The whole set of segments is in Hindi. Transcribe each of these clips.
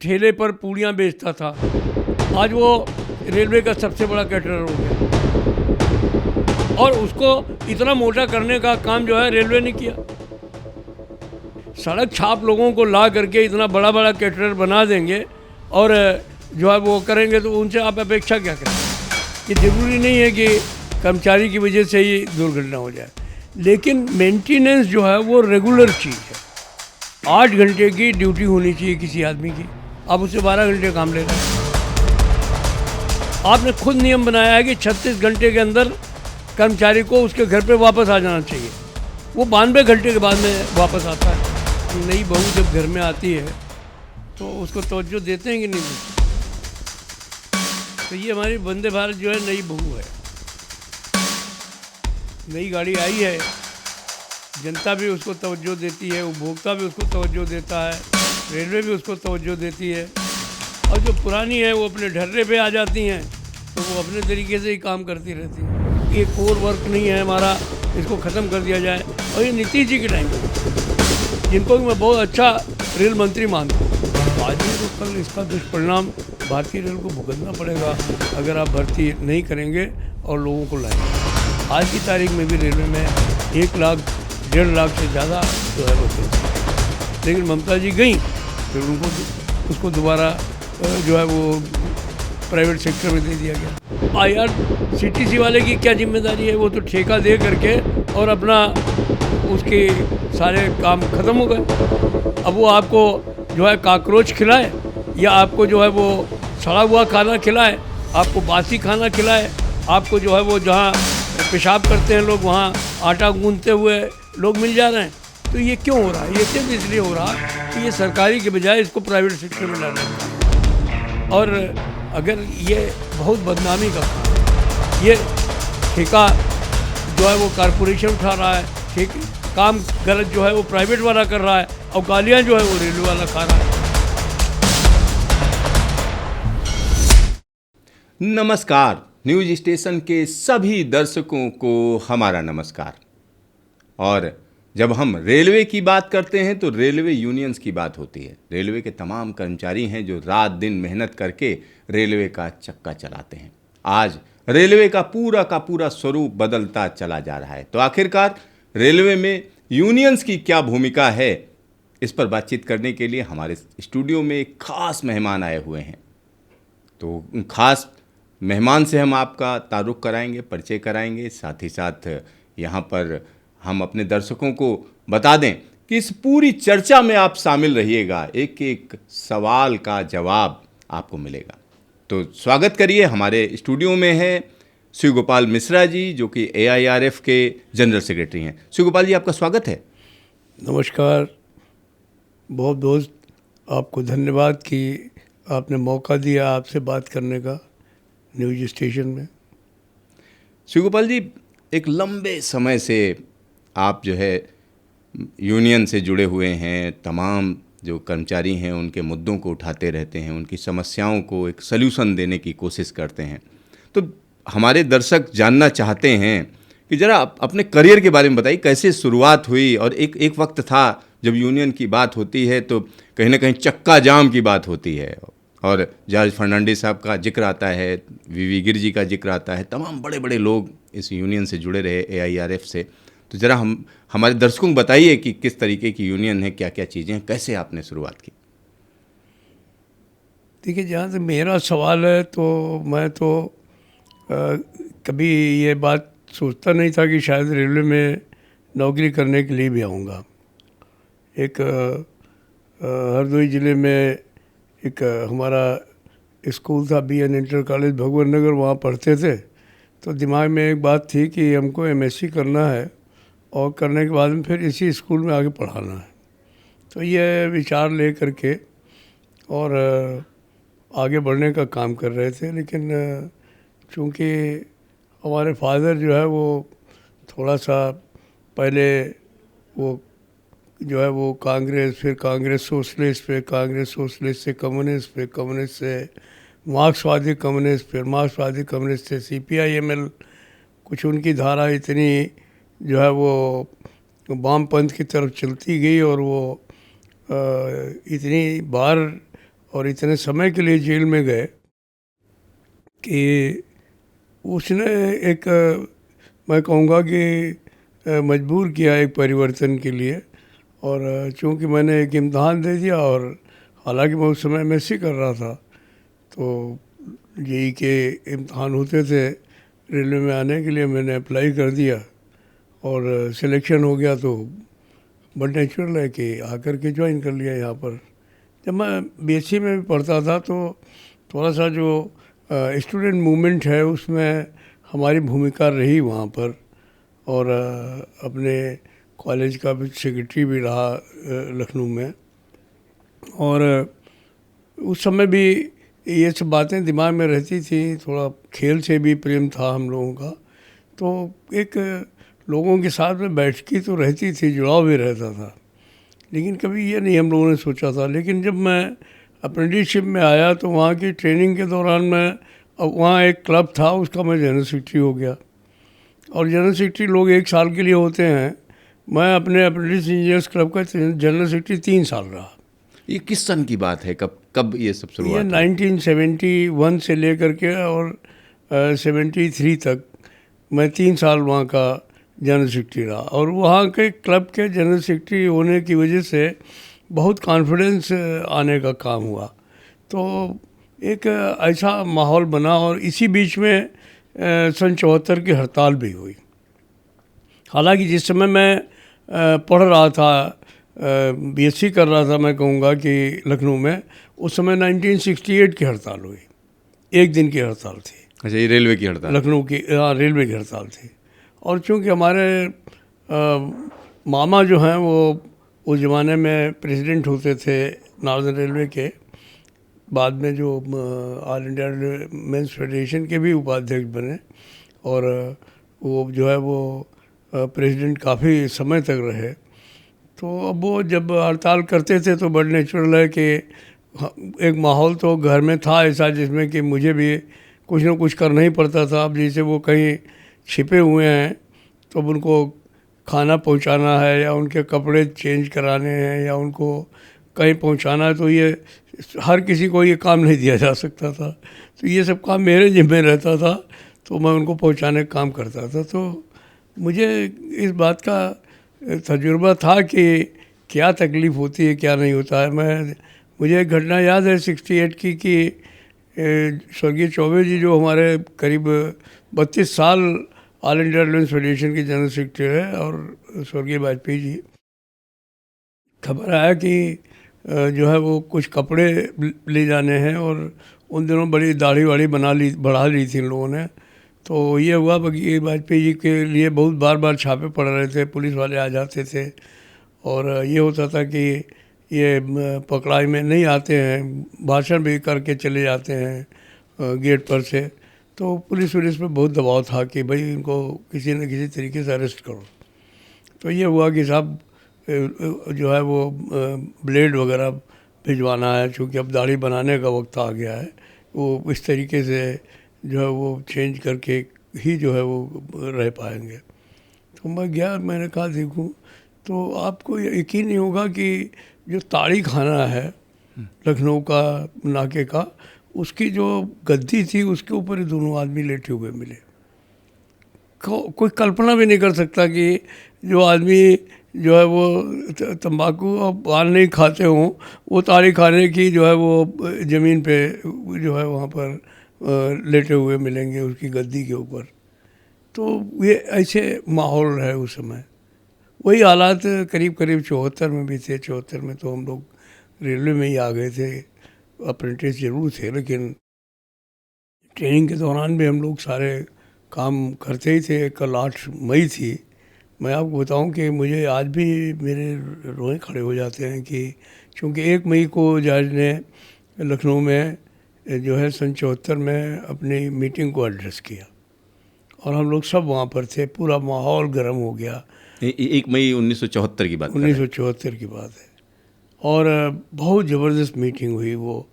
ठेले पर पूड़ियाँ बेचता था, आज वो रेलवे का सबसे बड़ा कैटरर हो गया। और उसको इतना मोटा करने का काम जो है रेलवे ने किया। सड़क छाप लोगों को ला करके इतना बड़ा बड़ा कैटरर बना देंगे और जो है वो करेंगे, तो उनसे आप अपेक्षा क्या करें? ये ज़रूरी नहीं है कि कर्मचारी की वजह से ही दुर्घटना हो जाए, लेकिन मेंटेनेंस जो है वो रेगुलर चीज़ है। 8 घंटे की ड्यूटी होनी चाहिए किसी आदमी की, आप उससे 12 घंटे काम ले रहे हैं। आपने खुद नियम बनाया है कि 36 घंटे के अंदर कर्मचारी को उसके घर पे वापस आ जाना चाहिए, वो 92 घंटे के बाद में वापस आता है। नई बहू जब घर में आती है तो उसको तवज्जो देते हैं कि नहीं देते? तो ये हमारी वंदे भारत जो है नई बहू है, नई गाड़ी आई है, जनता भी उसको तवज्जो देती है, उपभोक्ता भी उसको तवज्जो देता है, रेलवे भी उसको तवज्जो देती है। और जो पुरानी है वो अपने ढर्रे पे आ जाती हैं, तो वो अपने तरीके से ही काम करती रहती हैं। ये कोर वर्क नहीं है हमारा, इसको ख़त्म कर दिया जाए। और ये नीतीश जी के टाइम पर, जिनको मैं बहुत अच्छा रेल मंत्री मानता हूँ, आज भी तो कल इसका दुष्परिणाम भारतीय रेल को भुगतना पड़ेगा अगर आप भर्ती नहीं करेंगे और लोगों को लाएंगे। आज की तारीख में भी रेलवे में 1 लाख 1.5 लाख से ज़्यादा जो है वो थे, लेकिन ममता जी गई, फिर उनको उसको दोबारा जो है वो प्राइवेट सेक्टर में दे दिया गया। IRCTC वाले की क्या जिम्मेदारी है? वो तो ठेका दे करके और अपना उसके सारे काम ख़त्म हो गए। अब वो आपको जो है काकरोच खिलाए या आपको जो है वो सड़ा हुआ खाना खिलाए, आपको बासी खाना खिलाए, आपको जो है वो जहाँ पेशाब करते हैं लोग वहाँ आटा गूंथते हुए लोग मिल जा रहे हैं। तो ये क्यों हो रहा है? ये सिर्फ इसलिए हो रहा कि ये सरकारी के बजाय इसको प्राइवेट सेक्टर में डालना है। और अगर ये बहुत बदनामी का काम है, ये ठेका जो है वो कारपोरेशन उठा रहा है, काम गलत जो है वो प्राइवेट वाला कर रहा है, और गालियाँ जो है वो रेलवे वाला खा रहा है। नमस्कार, न्यूज स्टेशन के सभी दर्शकों को हमारा नमस्कार। और जब हम रेलवे की बात करते हैं तो रेलवे यूनियंस की बात होती है। रेलवे के तमाम कर्मचारी हैं जो रात दिन मेहनत करके रेलवे का चक्का चलाते हैं। आज रेलवे का पूरा स्वरूप बदलता चला जा रहा है। तो आखिरकार रेलवे में यूनियंस की क्या भूमिका है, इस पर बातचीत करने के लिए हमारे स्टूडियो में एक खास मेहमान आए हुए हैं। तो खास मेहमान से हम आपका तारुफ कराएंगे, परिचय कराएंगे। साथ ही साथ यहाँ पर हम अपने दर्शकों को बता दें कि इस पूरी चर्चा में आप शामिल रहिएगा, एक एक सवाल का जवाब आपको मिलेगा। तो स्वागत करिए, हमारे स्टूडियो में है शिव गोपाल मिश्रा जी, जो कि AIRF के जनरल सेक्रेटरी हैं। शिव गोपाल जी, आपका स्वागत है। नमस्कार, बहुत बहुत आपको धन्यवाद कि आपने मौका दिया आपसे बात करने का न्यूज स्टेशन में। शिव गोपाल जी, एक लंबे समय से आप जो है यूनियन से जुड़े हुए हैं, तमाम जो कर्मचारी हैं उनके मुद्दों को उठाते रहते हैं, उनकी समस्याओं को एक सल्यूशन देने की कोशिश करते हैं। तो हमारे दर्शक जानना चाहते हैं कि ज़रा अपने करियर के बारे में बताइए, कैसे शुरुआत हुई। और एक वक्त था जब यूनियन की बात होती है तो कहीं ना कहीं चक्का जाम की बात होती है, और जॉर्ज फर्नांडिस साहब का जिक्र आता है, VV गिर जी का जिक्र आता है, तमाम बड़े बड़े लोग इस यूनियन से जुड़े रहे AIRF से। तो ज़रा हमारे दर्शकों को बताइए कि किस तरीके की यूनियन है, क्या क्या चीज़ें हैं, कैसे आपने शुरुआत की। देखिए, जहाँ तक मेरा सवाल है तो मैं तो कभी ये बात सोचता नहीं था कि शायद रेलवे में नौकरी करने के लिए भी आऊँगा। एक हरदोई ज़िले में एक हमारा स्कूल था, BN इंटर कॉलेज भगवान नगर, वहाँ पढ़ते थे। तो दिमाग में एक बात थी कि हमको MSc करना है और करने के बाद में फिर इसी स्कूल में आगे पढ़ाना है। तो ये विचार ले करके और आगे बढ़ने का काम कर रहे थे। लेकिन चूँकि हमारे फादर जो है वो थोड़ा सा पहले वो जो है वो कांग्रेस, फिर कांग्रेस सोशलिस्ट, फिर कांग्रेस सोशलिस्ट से कम्युनिस्ट, फिर कम्युनिस्ट से मार्क्सवादी कम्युनिस्ट, फिर मार्क्सवादी कम्युनिस्ट से CPI-ML, कुछ उनकी धारा इतनी जो है वो वामपंथ की तरफ चलती गई और वो इतनी बार और इतने समय के लिए जेल में गए कि उसने एक मैं कहूँगा कि मजबूर किया एक परिवर्तन के लिए। और चूँकि मैंने एक इम्तहान दे दिया, और हालांकि मैं उस समय एमएससी कर रहा था, तो जेई के इम्तहान होते थे रेलवे में आने के लिए, मैंने अप्लाई कर दिया और सिलेक्शन हो गया। तो बड़ा नेचुरल है कि आकर के ज्वाइन कर लिया यहाँ पर। जब मैं बीएससी में भी पढ़ता था तो थोड़ा सा जो स्टूडेंट मूवमेंट है उसमें हमारी भूमिका रही वहाँ पर, और अपने कॉलेज का भी सेक्रेटरी भी रहा लखनऊ में। और उस समय भी ये सब बातें दिमाग में रहती थी, थोड़ा खेल से भी प्रेम था हम लोगों का, तो एक लोगों के साथ में बैठकी तो रहती थी, जुड़ाव भी रहता था। लेकिन कभी ये नहीं हम लोगों ने सोचा था। लेकिन जब मैं अप्रेंटिसशिप में आया तो वहाँ की ट्रेनिंग के दौरान मैं, अब वहाँ एक क्लब था उसका मैं जनरल सेक्रेटरी हो गया। और जनरल सेक्रेटरी लोग 1 साल के लिए होते हैं, मैं अपने अप्रेंटिस इंजीनियर्स क्लब का जनरल सेक्रेटरी 3 साल रहा। ये किस सन की बात है, कब कब ये सब ये शुरुआत हुई? 1971 से लेकर के और 73 तक मैं 3 साल वहाँ का जनरल सेक्रेटरी रहा। और वहाँ के क्लब के जनरल सेक्रेटरी होने की वजह से बहुत कॉन्फिडेंस आने का काम हुआ। तो एक ऐसा माहौल बना, और इसी बीच में सन 74 की हड़ताल भी हुई। हालांकि जिस समय मैं पढ़ रहा था, बीएससी कर रहा था, मैं कहूँगा कि लखनऊ में, उस समय 1968 की हड़ताल हुई, 1 दिन की हड़ताल थी। अच्छा, ये रेलवे की हड़ताल? लखनऊ की, हाँ, रेलवे की हड़ताल थी। और चूँकि हमारे मामा जो हैं वो उस ज़माने में प्रेसिडेंट होते थे नॉर्दर्न रेलवे के, बाद में जो ऑल इंडिया मेंस फेडरेशन के भी उपाध्यक्ष बने, और वो जो है वो प्रेसिडेंट काफ़ी समय तक रहे। तो अब वो जब हड़ताल करते थे तो बड़ा नेचुरल है कि एक माहौल तो घर में था ऐसा जिसमें कि मुझे भी कुछ ना कुछ करना ही पड़ता था। अब जैसे वो कहीं छिपे हुए हैं तो अब उनको खाना पहुंचाना है, या उनके कपड़े चेंज कराने हैं, या उनको कहीं पहुंचाना है, तो ये हर किसी को ये काम नहीं दिया जा सकता था। तो ये सब काम मेरे जिम्मे रहता था, तो मैं उनको पहुंचाने का काम करता था। तो मुझे इस बात का तजुर्बा था कि क्या तकलीफ़ होती है, क्या नहीं होता है। मुझे एक घटना याद है 68 की कि स्वर्गीय चौबे जी जो हमारे करीब 32 साल ऑल इंडिया रेलवे फेडरेशन के जनरल सेक्रेटरी है, और स्वर्गीय वाजपेयी जी, खबर आया कि जो है वो कुछ कपड़े ले जाने हैं, और उन दिनों बड़ी दाढ़ी वाड़ी बढ़ा ली थी इन लोगों ने। तो ये हुआ कि वाजपेयी जी के लिए बहुत बार छापे पड़ रहे थे, पुलिस वाले आ जाते थे, और ये होता था कि ये पकड़ाई में नहीं आते हैं, भाषण भी करके चले जाते हैं गेट पर से। तो पुलिस पे बहुत दबाव था कि भाई इनको किसी न किसी तरीके से अरेस्ट करो। तो ये हुआ कि साहब जो है वो ब्लेड वगैरह भिजवाना है, चूँकि अब दाढ़ी बनाने का वक्त आ गया है, वो इस तरीके से जो है वो चेंज करके ही जो है वो रह पाएंगे। तो मैं गया, मैंने कहा देखूं, तो आपको यकीन नहीं होगा कि जो ताड़ी खाना है लखनऊ का नाके का, उसकी जो गद्दी थी उसके ऊपर ही दोनों आदमी लेटे हुए मिले। कोई कल्पना भी नहीं कर सकता कि जो आदमी जो है वो तंबाकू और पान नहीं खाते हों, वो ताड़ी खाने की जो है वो ज़मीन पे जो है वहाँ पर लेटे हुए मिलेंगे उसकी गद्दी के ऊपर। तो ये ऐसे माहौल है उस समय। वही हालात करीब 74 में भी थे। 74 में तो हम लोग रेलवे में ही आ गए थे, अप्रेंटिस जरूर थे, लेकिन ट्रेनिंग के दौरान भी हम लोग सारे काम करते ही थे। कल 8 मई थी। मैं आपको बताऊं कि मुझे आज भी मेरे रोए खड़े हो जाते हैं कि चूँकि 1 मई को जज ने लखनऊ में जो है सन 74 में अपनी मीटिंग को एड्रेस किया, और हम लोग सब वहाँ पर थे। पूरा माहौल गर्म हो गया। 1 मई 1974 की बात? 1974 की बात है। और बहुत ज़बरदस्त मीटिंग हुई वो।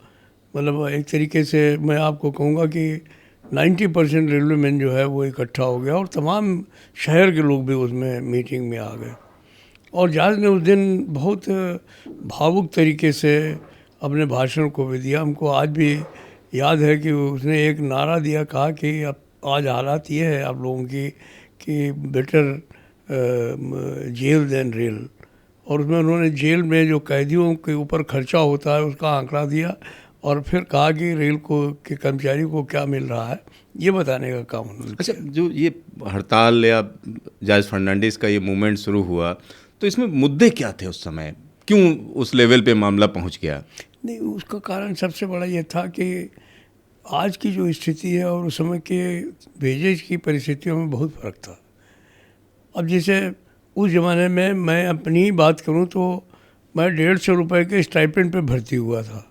मतलब एक तरीके से मैं आपको कहूँगा कि 90% रेलवे मैन जो है वो इकट्ठा हो गया, और तमाम शहर के लोग भी उसमें मीटिंग में आ गए। और जहाज़ ने उस दिन बहुत भावुक तरीके से अपने भाषण को भी दिया। हमको आज भी याद है कि उसने एक नारा दिया, कहा कि अब आज हालात ये है आप लोगों की कि बेटर जेल देन रेल। और उसमें उन्होंने जेल में जो कैदियों के ऊपर खर्चा होता है उसका आंकड़ा दिया और फिर कहा कि रेल को के कर्मचारी को क्या मिल रहा है ये बताने का काम उन्होंने अच्छा, जो ये हड़ताल या जॉर्ज फर्नांडिस का ये मूवमेंट शुरू हुआ तो इसमें मुद्दे क्या थे उस समय, क्यों उस लेवल पे मामला पहुंच गया? नहीं, उसका कारण सबसे बड़ा ये था कि आज की जो स्थिति है और उस समय के भेजेज की परिस्थितियों में बहुत फ़र्क था। अब जैसे उस ज़माने में मैं अपनी ही बात करूं तो मैं 150 रुपये के स्टाइपेंड पे भर्ती हुआ था।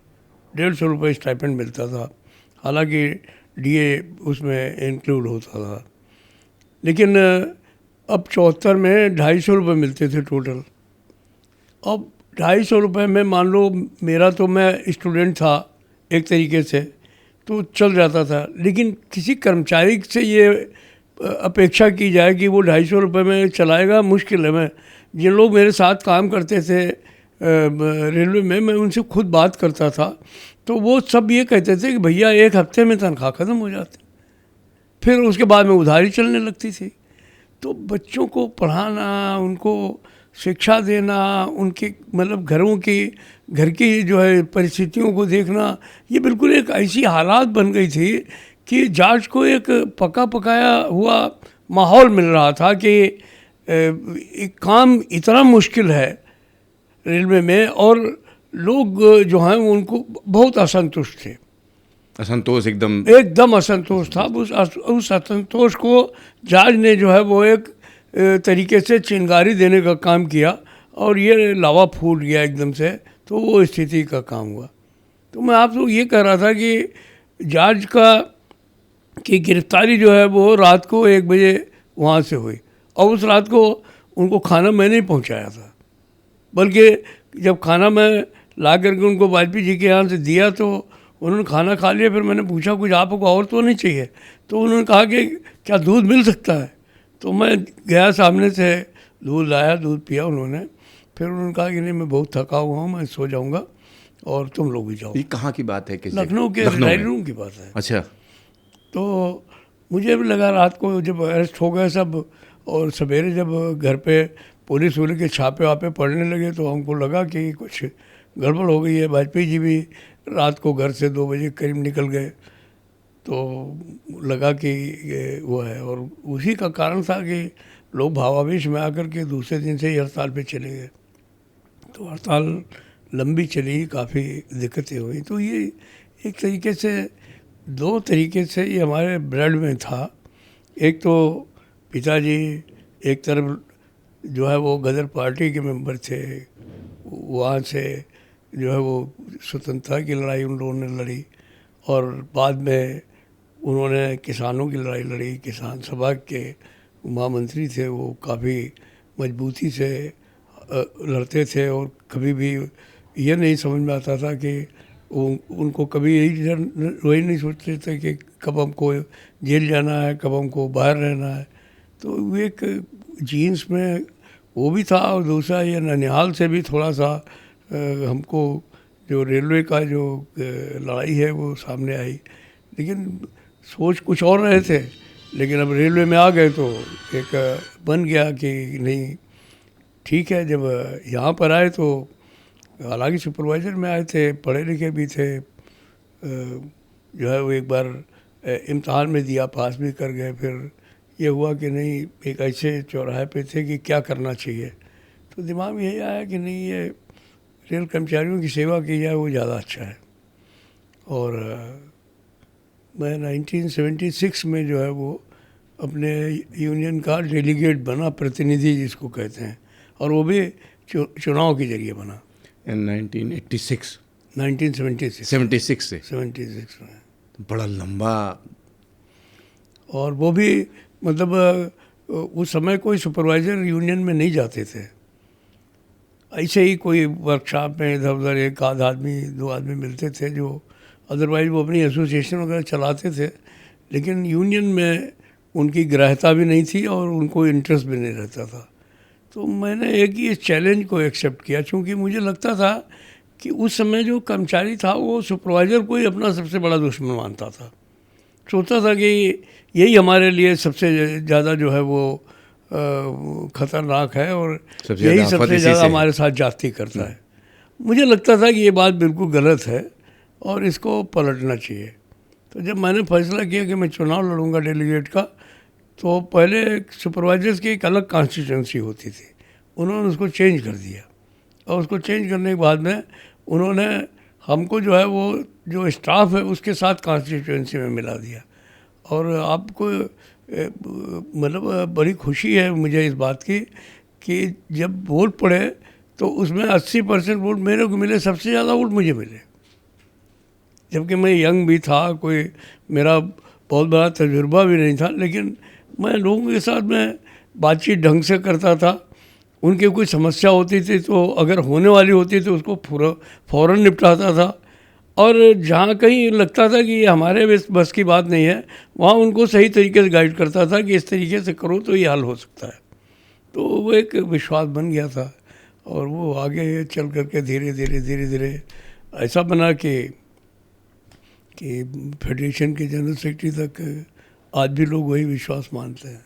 150 रुपये स्टाइपेंड मिलता था, हालांकि डीए उसमें इंक्लूड होता था। लेकिन अब 74 में 250 रुपये मिलते थे टोटल। अब 250 रुपये में मान लो मेरा तो मैं स्टूडेंट था एक तरीके से तो चल जाता था, लेकिन किसी कर्मचारी से ये अपेक्षा की जाए कि वो 250 रुपये में चलाएगा, मुश्किल है। मैं जिन लोग मेरे साथ काम करते थे रेलवे में, मैं उनसे खुद बात करता था तो वो सब ये कहते थे कि भैया एक हफ्ते में तनख्वाह ख़त्म हो जाती, फिर उसके बाद में उधारी चलने लगती थी। तो बच्चों को पढ़ाना, उनको शिक्षा देना, उनके मतलब घर की जो है परिस्थितियों को देखना, ये बिल्कुल एक ऐसी हालात बन गई थी कि जॉर्ज को एक पका पकाया हुआ माहौल मिल रहा था कि एक काम इतना मुश्किल है रेलवे में और लोग जो हैं उनको बहुत असंतुष्ट थे। असंतोष एकदम असंतोष था। उस असंतोष को जॉर्ज ने जो है वो एक तरीके से चिंगारी देने का काम किया और ये लावा फूट गया एकदम से, तो वो स्थिति का काम हुआ। तो मैं आपको ये कह रहा था कि जॉर्ज की गिरफ्तारी जो है वो रात को 1 बजे वहाँ से हुई और उस रात को उनको खाना मैंने ही पहुँचाया था, बल्कि जब खाना मैं ला करके उनको वाजपेयी जी के यहाँ से दिया तो उन्होंने खाना खा लिया। फिर मैंने पूछा कुछ आपको और तो नहीं चाहिए? तो उन्होंने कहा कि क्या दूध मिल सकता है? तो मैं गया सामने से दूध लाया, दूध पिया उन्होंने। फिर उन्होंने कहा कि नहीं मैं बहुत थका हुआ हूँ, मैं सो जाऊँगा और तुम लोग भी जाओ। ये कहाँ की बात है? लखनऊ के डायरी रूम की बात है। अच्छा। तो मुझे भी लगा रात को जब अरेस्ट हो गए सब और सवेरे जब घर पे पुलिस वाले के छापे वापे पड़ने लगे तो हमको लगा कि कुछ गड़बड़ हो गई है। वाजपेयी जी भी रात को घर से 2 बजे करीब निकल गए तो लगा कि ये वो है। और उसी का कारण था कि लोग भावावेश में आकर के दूसरे दिन से ही हड़ताल पे चले गए। तो हड़ताल लंबी चली, काफ़ी दिक्कतें हुई। तो ये एक तरीके से 2 तरीके से ये हमारे ब्लड में था। एक तो पिताजी एक तरफ जो है वो गदर पार्टी के मेंबर थे, वहाँ से जो है वो स्वतंत्रता की लड़ाई उन लोगों ने लड़ी और बाद में उन्होंने किसानों की लड़ाई लड़ी। किसान सभा के महामंत्री थे, वो काफ़ी मजबूती से लड़ते थे और कभी भी ये नहीं समझ में आता था कि उनको कभी वही नहीं सोचते थे कि कब हमको जेल जाना है, कब हमको बाहर रहना है। तो एक जीन्स में वो भी था और दूसरा ये ननिहाल से भी थोड़ा सा हमको जो रेलवे का जो लड़ाई है वो सामने आई। लेकिन सोच कुछ और रहे थे, लेकिन अब रेलवे में आ गए तो एक बन गया कि नहीं ठीक है। जब यहाँ पर आए तो हालांकि सुपरवाइज़र में आए थे, पढ़े लिखे भी थे, जो है वो एक बार इम्तहान में दिया, पास भी कर गए। फिर ये हुआ कि नहीं एक ऐसे चौराहे पे थे कि क्या करना चाहिए, तो दिमाग में यही आया कि नहीं ये रेल कर्मचारियों की सेवा की जाए वो ज़्यादा अच्छा है। और मैं 1976 में जो है वो अपने यूनियन का डेलीगेट बना, प्रतिनिधि जिसको कहते हैं, और वो भी चुनाव के जरिए बना। 1976 1976 से 76 में बड़ा लंबा। और वो भी मतलब उस समय कोई सुपरवाइज़र यूनियन में नहीं जाते थे, ऐसे ही कोई वर्कशॉप में इधर उधर एक आध आदमी 2 आदमी मिलते थे जो अदरवाइज़ वो अपनी एसोसिएशन वगैरह चलाते थे, लेकिन यूनियन में उनकी ग्राह्यता भी नहीं थी और उनको इंटरेस्ट भी नहीं रहता था। तो मैंने एक ही इस चैलेंज को एक्सेप्ट किया, क्योंकि मुझे लगता था कि उस समय जो कर्मचारी था वो सुपरवाइज़र को ही अपना सबसे बड़ा दुश्मन मानता था। सोचता था कि यही हमारे लिए सबसे ज़्यादा जो है वो ख़तरनाक है और यही सबसे ज़्यादा हमारे साथ जाती करता है। मुझे लगता था कि ये बात बिल्कुल गलत है और इसको पलटना चाहिए। तो जब मैंने फैसला किया कि मैं चुनाव लड़ूंगा डेलीगेट का, तो पहले सुपरवाइजर्स की एक अलग कॉन्स्टिट्यूंसी होती थी, उन्होंने उसको चेंज कर दिया और उसको चेंज करने के बाद में उन्होंने हमको जो है वो जो स्टाफ है उसके साथ कॉन्स्टिट्यूंसी में मिला दिया। और आपको मतलब बड़ी खुशी है मुझे इस बात की कि जब वोट पड़े तो उसमें 80% वोट मेरे को मिले, सबसे ज़्यादा वोट मुझे मिले, जबकि मैं यंग भी था, कोई मेरा बहुत बड़ा तजुर्बा भी नहीं था, लेकिन मैं लोगों के साथ में बातचीत ढंग से करता था। उनकी कोई समस्या होती थी तो अगर होने वाली होती तो उसको फ़ौरन निपटाता था, और जहाँ कहीं लगता था कि ये हमारे बस की बात नहीं है, वहाँ उनको सही तरीके से गाइड करता था कि इस तरीके से करो तो ये हल हो सकता है। तो वो एक विश्वास बन गया था और वो आगे चल करके धीरे धीरे ऐसा बना कि फेडरेशन के जनरल सेक्रेटरी तक आज भी लोग वही विश्वास मानते हैं।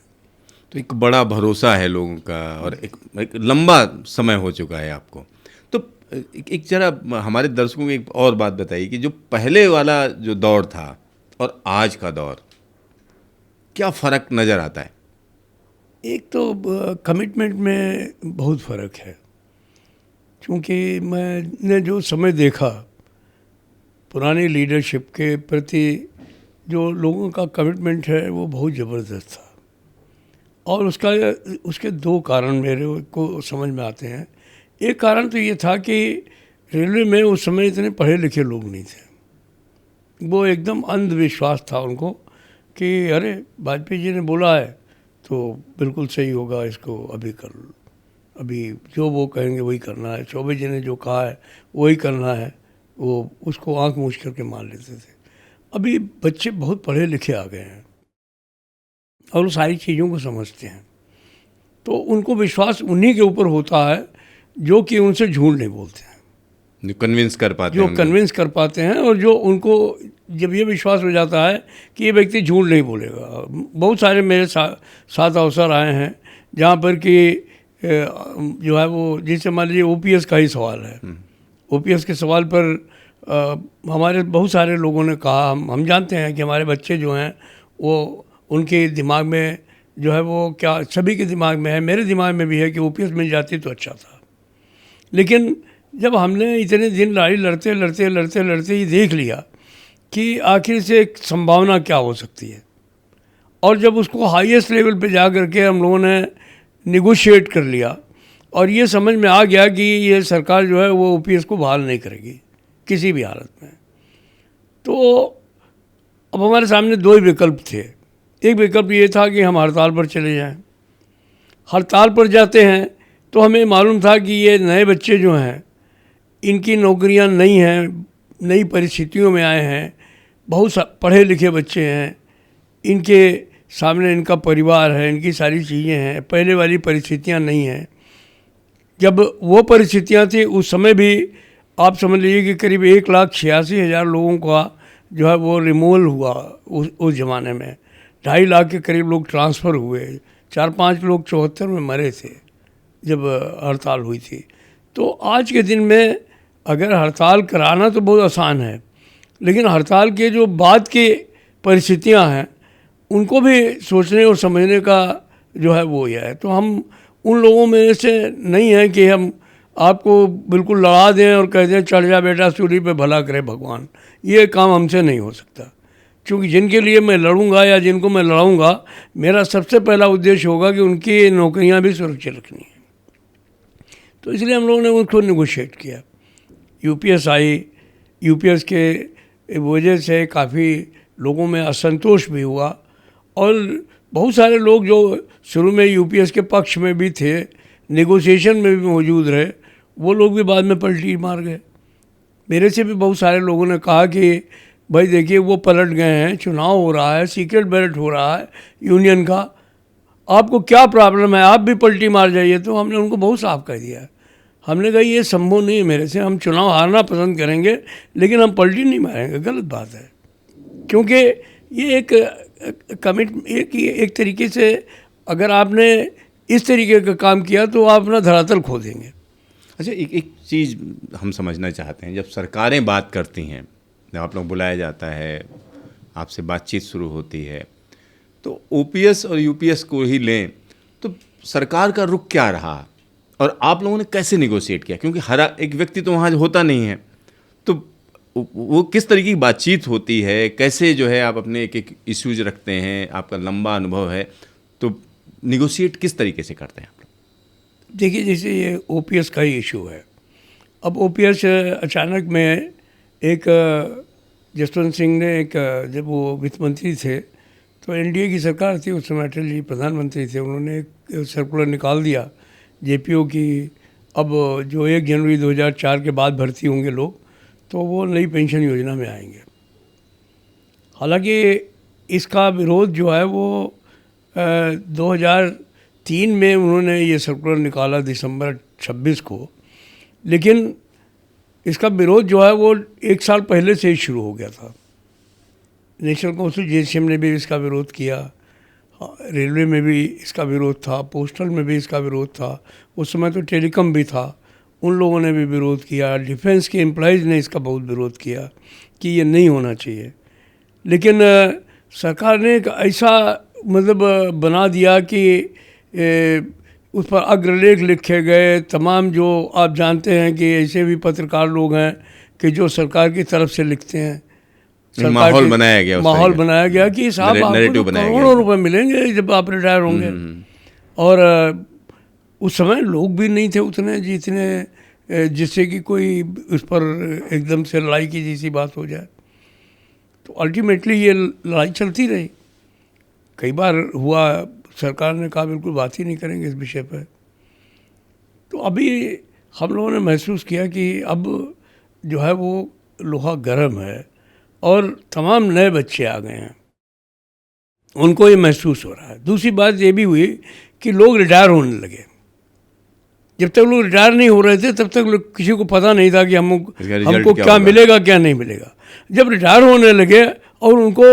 तो एक बड़ा भरोसा है लोगों का और एक लंबा समय हो चुका है आपको। तो एक जरा हमारे दर्शकों को एक और बात बताइए कि जो पहले वाला जो दौर था और आज का दौर, क्या फ़र्क नज़र आता है? एक तो कमिटमेंट में बहुत फ़र्क है, क्योंकि मैंने जो समय देखा पुरानी लीडरशिप के प्रति, जो लोगों का कमिटमेंट है वो बहुत ज़बरदस्त था। और उसके दो कारण मेरे को समझ में आते हैं। एक कारण तो ये था कि रेलवे में उस समय इतने पढ़े लिखे लोग नहीं थे, वो एकदम अंधविश्वास था उनको कि अरे वाजपेयी जी ने बोला है तो बिल्कुल सही होगा, इसको अभी कर लो, अभी जो वो कहेंगे वही करना है, चौबे जी ने जो कहा है वही करना है, वो उसको आंख मूछ करके मान लेते थे। अभी बच्चे बहुत पढ़े लिखे आ गए हैं और वो सारी चीज़ों को समझते हैं, तो उनको विश्वास उन्हीं के ऊपर होता है जो कि उनसे झूठ नहीं बोलते हैं, जो कन्विंस कर पाते हैं और जो उनको जब ये विश्वास हो जाता है कि ये व्यक्ति झूठ नहीं बोलेगा। बहुत सारे मेरे साथ अवसर आए हैं जहाँ पर कि जो है वो, जैसे मान लीजिए ओपीएस का ही सवाल है, ओपीएस के सवाल पर हमारे बहुत सारे लोगों ने कहा, हम जानते हैं कि हमारे बच्चे जो हैं वो उनके दिमाग में जो है वो, क्या सभी के दिमाग में है, मेरे दिमाग में भी है कि ओपीएस मिल जाती तो अच्छा था। लेकिन जब हमने इतने दिन लड़ाई लड़ते ये देख लिया कि आखिर से एक संभावना क्या हो सकती है, और जब उसको हाईएस्ट लेवल पे जा कर के हम लोगों ने निगोशिएट कर लिया और ये समझ में आ गया कि ये सरकार जो है वो ओपीएस को बहाल नहीं करेगी किसी भी हालत में, तो अब हमारे सामने दो ही विकल्प थे। एक विकल्प ये था कि हम हड़ताल पर चले जाएं। हड़ताल पर जाते हैं तो हमें मालूम था कि ये नए बच्चे जो हैं इनकी नौकरियां नहीं हैं, नई परिस्थितियों में आए हैं, बहुत पढ़े लिखे बच्चे हैं, इनके सामने इनका परिवार है, इनकी सारी चीज़ें हैं, पहले वाली परिस्थितियां नहीं हैं। जब वो परिस्थितियां थी उस समय भी आप समझ लीजिए कि करीब 1,86,000 लोगों का जो है वो रिमूवल हुआ उस ज़माने में। 2.5 लाख के करीब लोग ट्रांसफ़र हुए, 4-5 लोग 74 में मरे थे जब हड़ताल हुई थी। तो आज के दिन में अगर हड़ताल कराना तो बहुत आसान है, लेकिन हड़ताल के जो बाद की परिस्थितियां हैं उनको भी सोचने और समझने का जो है वो यह है। तो हम उन लोगों में से नहीं हैं कि हम आपको बिल्कुल लड़ा दें और कह दें चढ़ जा बेटा सूली पे भला करे भगवान, ये काम हमसे नहीं हो सकता। क्योंकि जिनके लिए मैं लड़ूंगा या जिनको मैं लड़ाऊंगा, मेरा सबसे पहला उद्देश्य होगा कि उनकी नौकरियां भी सुरक्षित रखनी है। तो इसलिए हम लोगों ने उनको निगोशिएट किया। यूपीएस आई, यूपीएस के वजह से काफ़ी लोगों में असंतोष भी हुआ और बहुत सारे लोग जो शुरू में यूपीएस के पक्ष में भी थे, नेगोशिएशन में भी मौजूद रहे, वो लोग भी बाद में पलटी मार गए। मेरे से भी बहुत सारे लोगों ने कहा कि भाई देखिए वो पलट गए हैं, चुनाव हो रहा है, सीक्रेट बैलेट हो रहा है यूनियन का, आपको क्या प्रॉब्लम है, आप भी पलटी मार जाइए। तो हमने उनको बहुत साफ कह दिया हमने कहा ये संभव नहीं है मेरे से, हम चुनाव हारना पसंद करेंगे लेकिन हम पलटी नहीं मारेंगे। गलत बात है, क्योंकि ये एक तरीके से अगर आपने इस तरीके का काम किया तो आप अपना धरातल खो देंगे। अच्छा, एक चीज़ हम समझना चाहते हैं, जब सरकारें बात करती हैं, जब आप लोग बुलाया जाता है, आपसे बातचीत शुरू होती है, तो ओपीएस और यूपीएस को ही लें तो सरकार का रुख क्या रहा और आप लोगों ने कैसे निगोशिएट किया? क्योंकि हर एक व्यक्ति तो वहाँ होता नहीं है, तो वो किस तरीके की बातचीत होती है, कैसे जो है आप अपने एक एक इश्यूज रखते हैं, आपका लंबा अनुभव है, तो निगोशिएट किस तरीके से करते हैं आप लोग? देखिए, जैसे ये ओपीएस का ही इशू है। अब ओपीएस अचानक में एक जसवंत सिंह ने जब वो वित्त मंत्री थे तो एनडीए की सरकार थी उस समय, अटल जी प्रधानमंत्री थे, उन्होंने एक सर्कुलर निकाल दिया जेपीओ की, अब जो 1 जनवरी 2004 के बाद भर्ती होंगे लोग तो वो नई पेंशन योजना में आएंगे। हालांकि इसका विरोध जो है वो 2003 में उन्होंने ये सर्कुलर निकाला दिसंबर 26 को, लेकिन इसका विरोध जो है वो 1 साल पहले से ही शुरू हो गया था। नेशनल काउंसिल जेसीएम ने भी इसका विरोध किया, रेलवे में भी इसका विरोध था, पोस्टल में भी इसका विरोध था, उस समय तो टेलीकॉम भी था, उन लोगों ने भी विरोध किया, डिफेंस के एम्प्लॉयज़ ने इसका बहुत विरोध किया कि ये नहीं होना चाहिए। लेकिन सरकार ने एक ऐसा मतलब बना दिया कि उस पर अग्रलेख लिखे गए, तमाम जो आप जानते हैं कि ऐसे भी पत्रकार लोग हैं कि जो सरकार की तरफ से लिखते हैं, माहौल बनाया गया, माहौल बनाया गया कि साहब आपको तो करोड़ों रुपए मिलेंगे जब आप रिटायर होंगे। और उस समय लोग भी नहीं थे उतने जितने जिससे कि कोई उस पर एकदम से लड़ाई की जैसी बात हो जाए। तो अल्टीमेटली ये लड़ाई चलती रही, कई बार हुआ, सरकार ने कहा बिल्कुल बात ही नहीं करेंगे इस विषय पर। तो अभी हम लोगों ने महसूस किया कि अब जो है वो लोहा गर्म है और तमाम नए बच्चे आ गए हैं, उनको ये महसूस हो रहा है। दूसरी बात ये भी हुई कि लोग रिटायर होने लगे। जब तक लोग रिटायर नहीं हो रहे थे तब तक किसी को पता नहीं था कि हमको क्या मिलेगा क्या नहीं मिलेगा। जब रिटायर होने लगे और उनको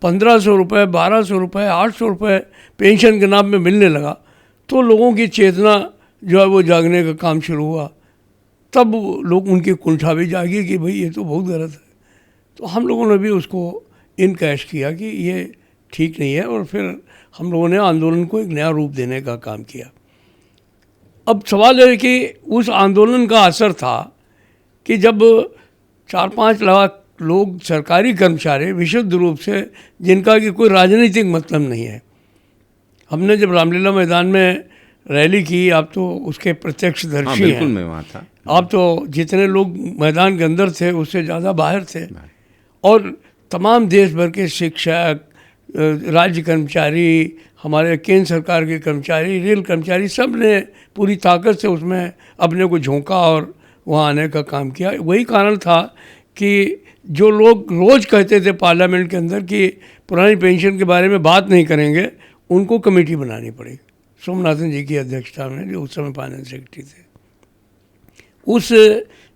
1500 रुपये, 1200 रुपये, 800 रुपये पेंशन के नाम में मिलने लगा तो लोगों की चेतना जो है वो जागने का काम शुरू हुआ। तब लोग उनकी कुंठा भी जागी कि भाई ये तो बहुत गलत है। तो हम लोगों ने भी उसको इनकैश किया कि ये ठीक नहीं है और फिर हम लोगों ने आंदोलन को एक नया रूप देने का काम किया। अब सवाल है कि उस आंदोलन का असर था कि जब 4-5 लाख लोग सरकारी कर्मचारी विशुद्ध रूप से जिनका कि कोई राजनीतिक मतलब नहीं है, हमने जब रामलीला मैदान में रैली की, आप तो उसके प्रत्यक्षदर्शी हैं। बिल्कुल, मैं वहाँ था। आप तो जितने लोग मैदान के अंदर थे उससे ज़्यादा बाहर थे, और तमाम देश भर के शिक्षक, राज्य कर्मचारी, हमारे केंद्र सरकार के कर्मचारी, रेल कर्मचारी, सब ने पूरी ताकत से उसमें अपने को झोंका और वहाँ आने का काम किया। वही कारण था कि जो लोग रोज़ कहते थे पार्लियामेंट के अंदर कि पुरानी पेंशन के बारे में बात नहीं करेंगे, उनको कमेटी बनानी पड़ी सोमनाथन जी की अध्यक्षता में, जो उस समय फाइनेंस सेक्रेटरी थे। उस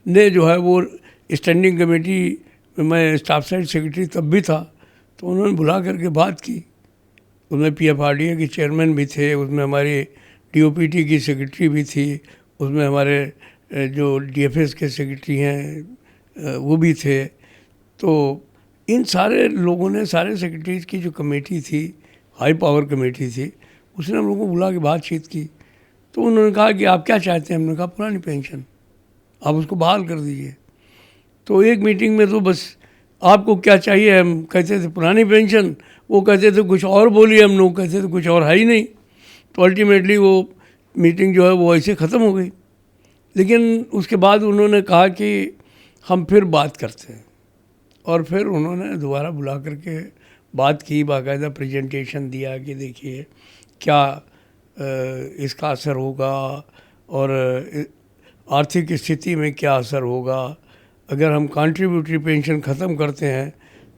ने जो है वो स्टैंडिंग कमेटी, मैं स्टाफ साइड सेक्रेटरी तब भी था, तो उन्होंने बुला करके बात की। उसमें पीएफआरडीए के चेयरमैन भी थे, उसमें हमारी डीओपीटी की सेक्रेटरी भी थी, उसमें हमारे जो डीएफएस के सेक्रेटरी हैं वो भी थे। तो इन सारे लोगों ने, सारे सेक्रेटरीज की जो कमेटी थी, हाई पावर कमेटी थी, उसने हम लोगों को बुला के बातचीत की। तो उन्होंने कहा कि आप क्या चाहते हैं? हमने कहा पुरानी पेंशन, आप उसको बहाल कर दीजिए। तो एक मीटिंग में तो बस आपको क्या चाहिए, हम कहते थे पुरानी पेंशन, वो कहते थे कुछ और बोलिए, हम लोग कहते थे कुछ और है ही नहीं। तो अल्टीमेटली वो मीटिंग जो है वो ऐसे ख़त्म हो गई। लेकिन उसके बाद उन्होंने कहा कि हम फिर बात करते हैं, और फिर उन्होंने दोबारा बुला करके बात की, बाकायदा प्रेजेंटेशन दिया कि देखिए क्या इसका असर होगा और आर्थिक स्थिति में क्या असर होगा, अगर हम कंट्रीब्यूटरी पेंशन ख़त्म करते हैं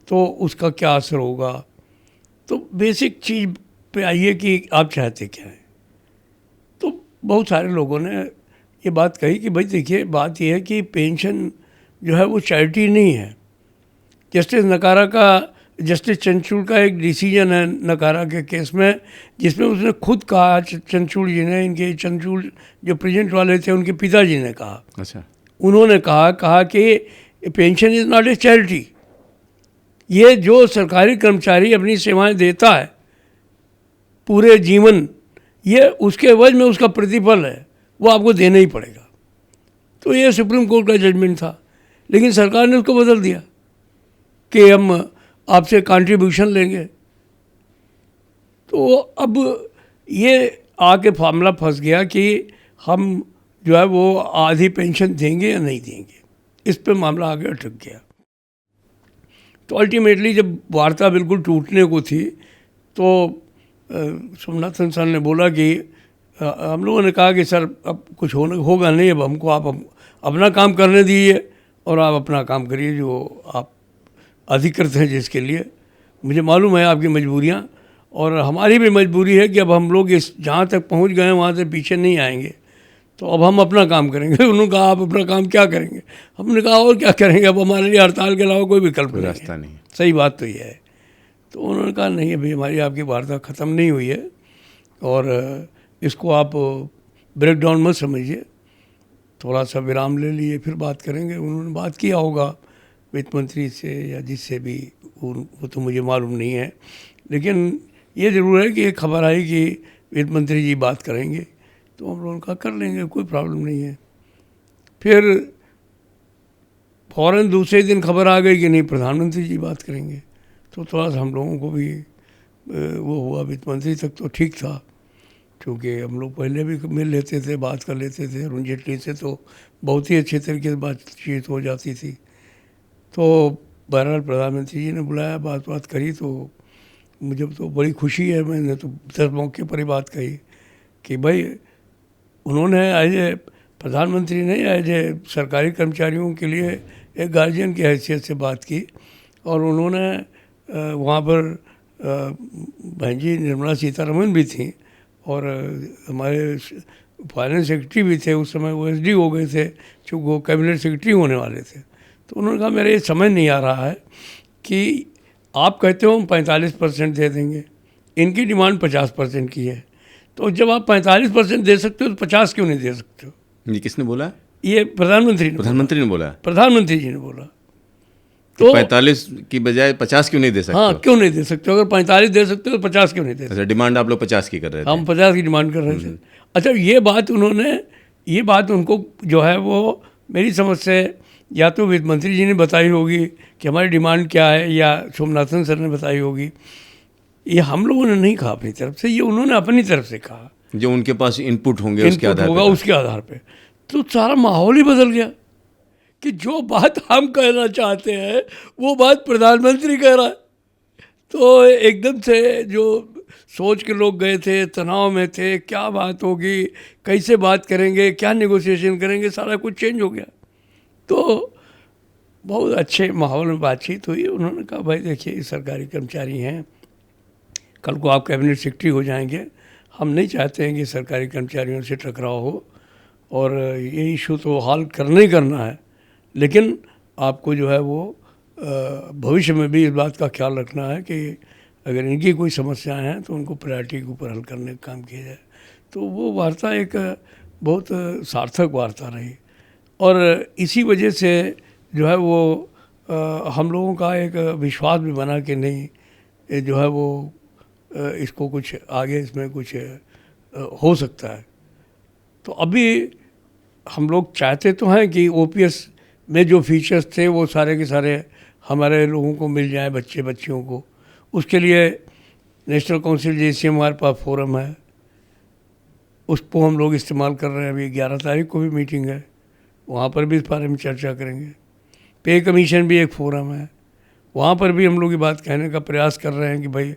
तो उसका क्या असर होगा। तो बेसिक चीज़ पे आइए कि आप चाहते क्या हैं। तो बहुत सारे लोगों ने ये बात कही कि भाई देखिए, बात ये है कि पेंशन जो है वो चैरिटी नहीं है। जस्टिस चंद्रचूड़ का एक डिसीजन है नकारा के केस में, जिसमें उसने खुद कहा, चंद्रचूड़ जी ने, इनके चंद्रचूड़ जो प्रेजेंट वाले थे उनके पिताजी ने कहा, अच्छा, उन्होंने कहा कि pension is not a charity. ये जो सरकारी कर्मचारी अपनी सेवाएं देता है पूरे जीवन, ये उसके एवज में उसका प्रतिफल है, वो आपको देना ही पड़ेगा। तो ये सुप्रीम कोर्ट का जजमेंट था, लेकिन सरकार ने उसको बदल दिया कि हम आपसे कंट्रीब्यूशन लेंगे। तो अब ये आके मामला फंस गया कि हम जो है वो आधी पेंशन देंगे या नहीं देंगे, इस पे मामला आगे अटक गया। तो अल्टीमेटली जब वार्ता बिल्कुल टूटने को थी तो सोमनाथन सर ने बोला कि हम लोगों ने कहा कि सर अब कुछ होगा नहीं, अब हमको आप अपना काम करने दीजिए और आप अपना काम करिए जो आप अधिकृत हैं जिसके लिए। मुझे मालूम है आपकी मजबूरियाँ, और हमारी भी मजबूरी है कि अब हम लोग इस जहाँ तक पहुँच गए हैं वहाँ से पीछे नहीं आएंगे, तो अब हम अपना काम करेंगे। उन्होंने कहा आप अपना काम क्या करेंगे? हमने कहा और क्या करेंगे, अब हमारे लिए हड़ताल के अलावा कोई विकल्प नहीं रास्ता है। नहीं। सही बात तो ये है। तो उन्होंने कहा नहीं, अभी हमारी आपकी वार्ता ख़त्म नहीं हुई है और इसको आप ब्रेक डाउन मत समझिए, थोड़ा सा विराम ले लिए फिर बात करेंगे। उन्होंने बात किया होगा वित्त मंत्री से या जिससे भी, वो तो मुझे मालूम नहीं है, लेकिन ये ज़रूर है कि एक खबर आई कि वित्त मंत्री जी बात करेंगे, तो हम लोगों का कर लेंगे, कोई प्रॉब्लम नहीं है। फिर फ़ौरन दूसरे दिन खबर आ गई कि नहीं, प्रधानमंत्री जी बात करेंगे। तो थोड़ा सा हम लोगों को भी वो हुआ, वित्त मंत्री तक तो ठीक था, क्योंकि हम लोग पहले भी मिल लेते थे, बात कर लेते थे। अरुण जेटली से तो बहुत ही अच्छे तरीके से बातचीत हो जाती थी। तो बहरहाल प्रधानमंत्री जी ने बुलाया, बात करी, तो मुझे तो बड़ी खुशी है। मैंने तो 10 मौके पर ही बात कही कि भाई उन्होंने एज ए प्रधानमंत्री ने एज ए सरकारी कर्मचारियों के लिए एक गार्जियन की हैसियत से बात की, और उन्होंने वहाँ पर बहन जी निर्मला सीतारमन भी थी और हमारे फाइनेंस सेक्रेटरी भी थे, उस समय वो एसडी हो गए थे, चूँकि वो कैबिनेट सेक्रेटरी होने वाले थे। तो उन्होंने कहा मेरे ये समझ नहीं आ रहा है कि आप कहते हो हम 45% दे देंगे, इनकी डिमांड 50% की है, तो जब आप 45% दे सकते हो तो 50 क्यों नहीं दे सकते हो? ये किसने बोला? ये प्रधानमंत्री ने बोला। प्रधानमंत्री जी ने बोला। तो 45 की बजाय 50 क्यों नहीं दे सकते? हाँ, क्यों नहीं दे सकते? अगर 45 दे सकते हो तो 50 क्यों नहीं दे सकते? अच्छा, डिमांड आप लोग 50 की कर रहे थे? हम 50 की डिमांड कर रहे थे। अच्छा, ये बात उनको जो है वो मेरी समझ से या तो वित्त मंत्री जी ने बताई होगी कि हमारी डिमांड क्या है, या सोमनाथन सर ने बताई होगी। ये हम लोगों ने नहीं कहा अपनी तरफ से, ये उन्होंने अपनी तरफ से कहा, जो उनके पास इनपुट होंगे उसके आधार पे। तो सारा माहौल ही बदल गया कि जो बात हम कहना चाहते हैं वो बात प्रधानमंत्री कह रहा है। तो एकदम से जो सोच के लोग गए थे, तनाव में थे, क्या बात होगी, कैसे बात करेंगे, क्या नेगोशिएशन करेंगे, सारा कुछ चेंज हो गया। तो बहुत अच्छे माहौल में बातचीत हुई। उन्होंने कहा भाई देखिए, सरकारी कर्मचारी हैं, कल को आप कैबिनेट सेक्रेटरी हो जाएंगे, हम नहीं चाहते हैं कि सरकारी कर्मचारियों से टकराव हो, और ये इशू तो हल करना ही करना है, लेकिन आपको जो है वो भविष्य में भी इस बात का ख्याल रखना है कि अगर इनकी कोई समस्याएं हैं तो उनको प्रायोरिटी के ऊपर हल करने का काम किया जाए। तो वो वार्ता एक बहुत सार्थक वार्ता रही, और इसी वजह से जो है वो हम लोगों का एक विश्वास भी बना कि नहीं जो है वो इसको कुछ आगे इसमें कुछ हो सकता है। तो अभी हम लोग चाहते तो हैं कि ओपीएस में जो फीचर्स थे वो सारे के सारे हमारे लोगों को मिल जाए, बच्चियों को। उसके लिए नेशनल काउंसिल जैसे हमारे पास फोरम है, उसको हम लोग इस्तेमाल कर रहे हैं। अभी 11 तारीख को भी मीटिंग है, वहाँ पर भी इस बारे में चर्चा करेंगे। पे कमीशन भी एक फोरम है, वहाँ पर भी हम लोग ये बात कहने का प्रयास कर रहे हैं कि भाई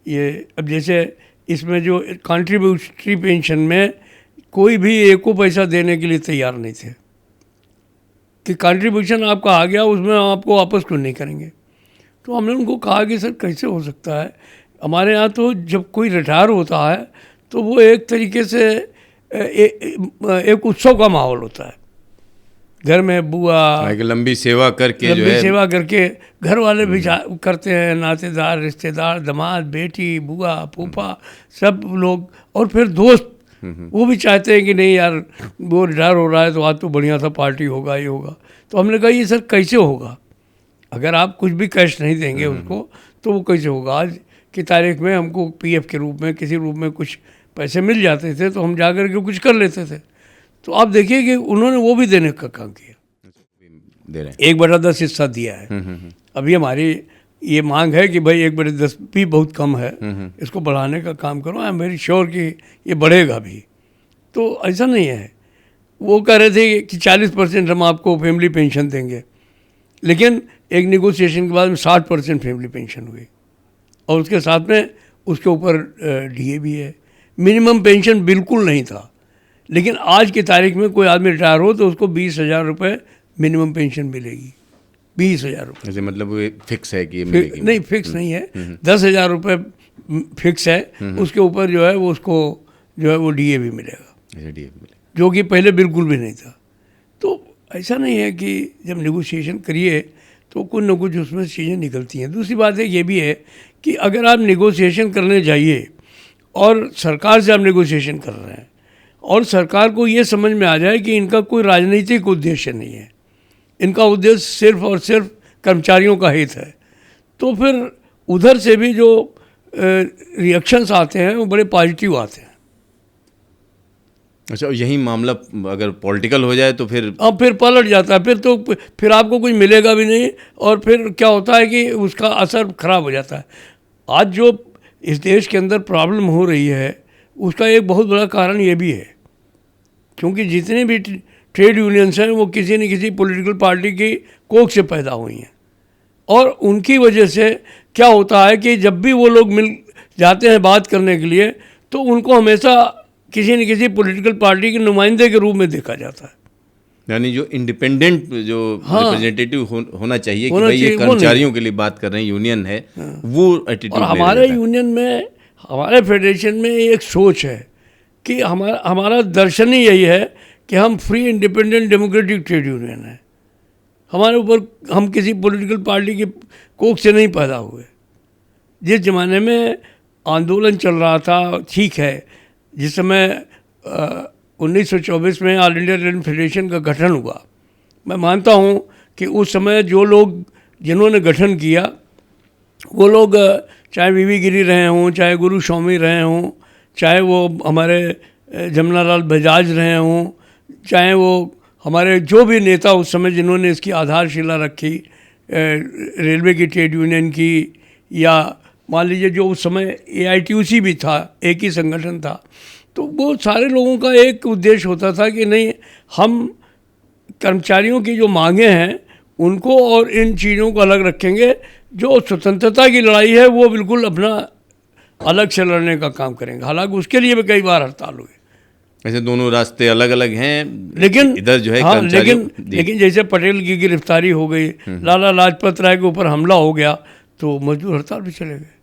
ये अब जैसे इसमें जो कंट्रीब्यूटरी पेंशन में कोई भी एको पैसा देने के लिए तैयार नहीं थे कि कंट्रीब्यूशन आपका आ गया उसमें आपको वापस क्यों नहीं करेंगे। तो हमने उनको कहा कि सर कैसे हो सकता है, हमारे यहाँ तो जब कोई रिटायर होता है तो वो एक तरीके से एक उत्सव का माहौल होता है। घर में बुआ एक लंबी सेवा करके जो लंबी है सेवा करके घर वाले भी करते हैं, नातेदार, रिश्तेदार, दामाद, बेटी, बुआ, फूफा, सब लोग, और फिर दोस्त वो भी चाहते हैं कि नहीं यार वो रिटायर हो रहा है तो आज तो बढ़िया सा पार्टी होगा, ये होगा। तो हमने कहा ये सर कैसे होगा, अगर आप कुछ भी कैश नहीं देंगे उसको तो वो कैसे होगा। आज की तारीख में हमको पीएफ के रूप में किसी रूप में कुछ पैसे मिल जाते थे तो हम जाकर के कुछ कर लेते थे। तो आप देखिए कि उन्होंने वो भी देने का काम किया, दे रहे हैं। 1/10 हिस्सा दिया है। अभी हमारी ये मांग है कि भाई 1/10 भी बहुत कम है, इसको बढ़ाने का काम करो। आई एम वेरी श्योर कि ये बढ़ेगा भी। तो ऐसा नहीं है, वो कह रहे थे कि 40% हम आपको फैमिली पेंशन देंगे, लेकिन एक निगोशिएशन के बाद में 60% फैमिली पेंशन हुई, और उसके साथ में उसके ऊपर डीए भी है। मिनिमम पेंशन बिल्कुल नहीं था, लेकिन आज की तारीख में कोई आदमी रिटायर हो तो उसको 20,000 रुपये मिनिमम पेंशन मिलेगी। 20,000 रुपये ऐसे मतलब वो फिक्स है कि ये मिलेगी? नहीं, फिक्स नहीं है। 10,000 रुपये फिक्स है, उसके ऊपर जो है वो उसको जो है वो डीए भी मिलेगा, ऐसे डीए मिलेगा, जो कि पहले बिल्कुल भी नहीं था। तो ऐसा नहीं है कि जब नेगोशिएशन करिए तो कुछ न कुछ उसमें चीज़ें निकलती हैं। दूसरी बात है ये भी है कि अगर आप नेगोशिएशन करने जाइए और सरकार से आप नेगोशिएशन कर रहे हैं और सरकार को ये समझ में आ जाए कि इनका कोई राजनीतिक उद्देश्य नहीं है, इनका उद्देश्य सिर्फ और सिर्फ कर्मचारियों का हित है, तो फिर उधर से भी जो रिएक्शंस आते हैं वो बड़े पॉजिटिव आते हैं। अच्छा, यही मामला अगर पॉलिटिकल हो जाए तो फिर अब फिर पलट जाता है, फिर आपको कुछ मिलेगा भी नहीं, और फिर क्या होता है कि उसका असर खराब हो जाता है। आज जो इस देश के अंदर प्रॉब्लम हो रही है उसका एक बहुत बड़ा कारण ये भी है, क्योंकि जितने भी ट्रेड यूनियंस हैं वो किसी न किसी पॉलिटिकल पार्टी की कोख से पैदा हुई हैं, और उनकी वजह से क्या होता है कि जब भी वो लोग मिल जाते हैं बात करने के लिए तो उनको हमेशा किसी न किसी पॉलिटिकल पार्टी के नुमाइंदे के रूप में देखा जाता है। यानी जो इंडिपेंडेंट जो रिप्रेजेंटेटिव होना चाहिए कि होना भाई ये चाहिए, वो कर्मचारियों के लिए बात कर रहे हैं, यूनियन है, वो एटीट्यूड और हमारे यूनियन में, हमारे फेडरेशन में एक सोच है कि हमारा दर्शन ही यही है कि हम free independent democratic trade union है। हमारे ऊपर, हम किसी पॉलिटिकल पार्टी की कोख से नहीं पैदा हुए। जिस ज़माने में आंदोलन चल रहा था, ठीक है, जिस समय 1924 में ऑल इंडिया ट्रेड फेडरेशन का गठन हुआ, मैं मानता हूँ कि उस समय जो लोग जिन्होंने गठन किया वो लोग चाहे वीवी गिरी रहे हों, चाहे गुरु स्वामी रहे हों, चाहे वो हमारे जमुनालाल बजाज रहे हों, चाहे वो हमारे जो भी नेता उस समय जिन्होंने इसकी आधारशिला रखी, रेलवे की ट्रेड यूनियन की, या मान लीजिए जो उस समय AITUC भी था, एक ही संगठन था, तो वो सारे लोगों का एक उद्देश्य होता था कि नहीं, हम कर्मचारियों की जो मांगे हैं उनको और इन चीज़ों को अलग रखेंगे। जो स्वतंत्रता की लड़ाई है वो बिल्कुल अपना अलग से लड़ने का काम करेंगे। हालांकि उसके लिए भी कई बार हड़ताल हुई। ऐसे दोनों रास्ते अलग अलग हैं, लेकिन इधर जो है हाँ, कर्मचारियों लेकिन जैसे पटेल की गिरफ्तारी हो गई, लाला लाजपत राय के ऊपर हमला हो गया, तो मजदूर हड़ताल भी चले गए,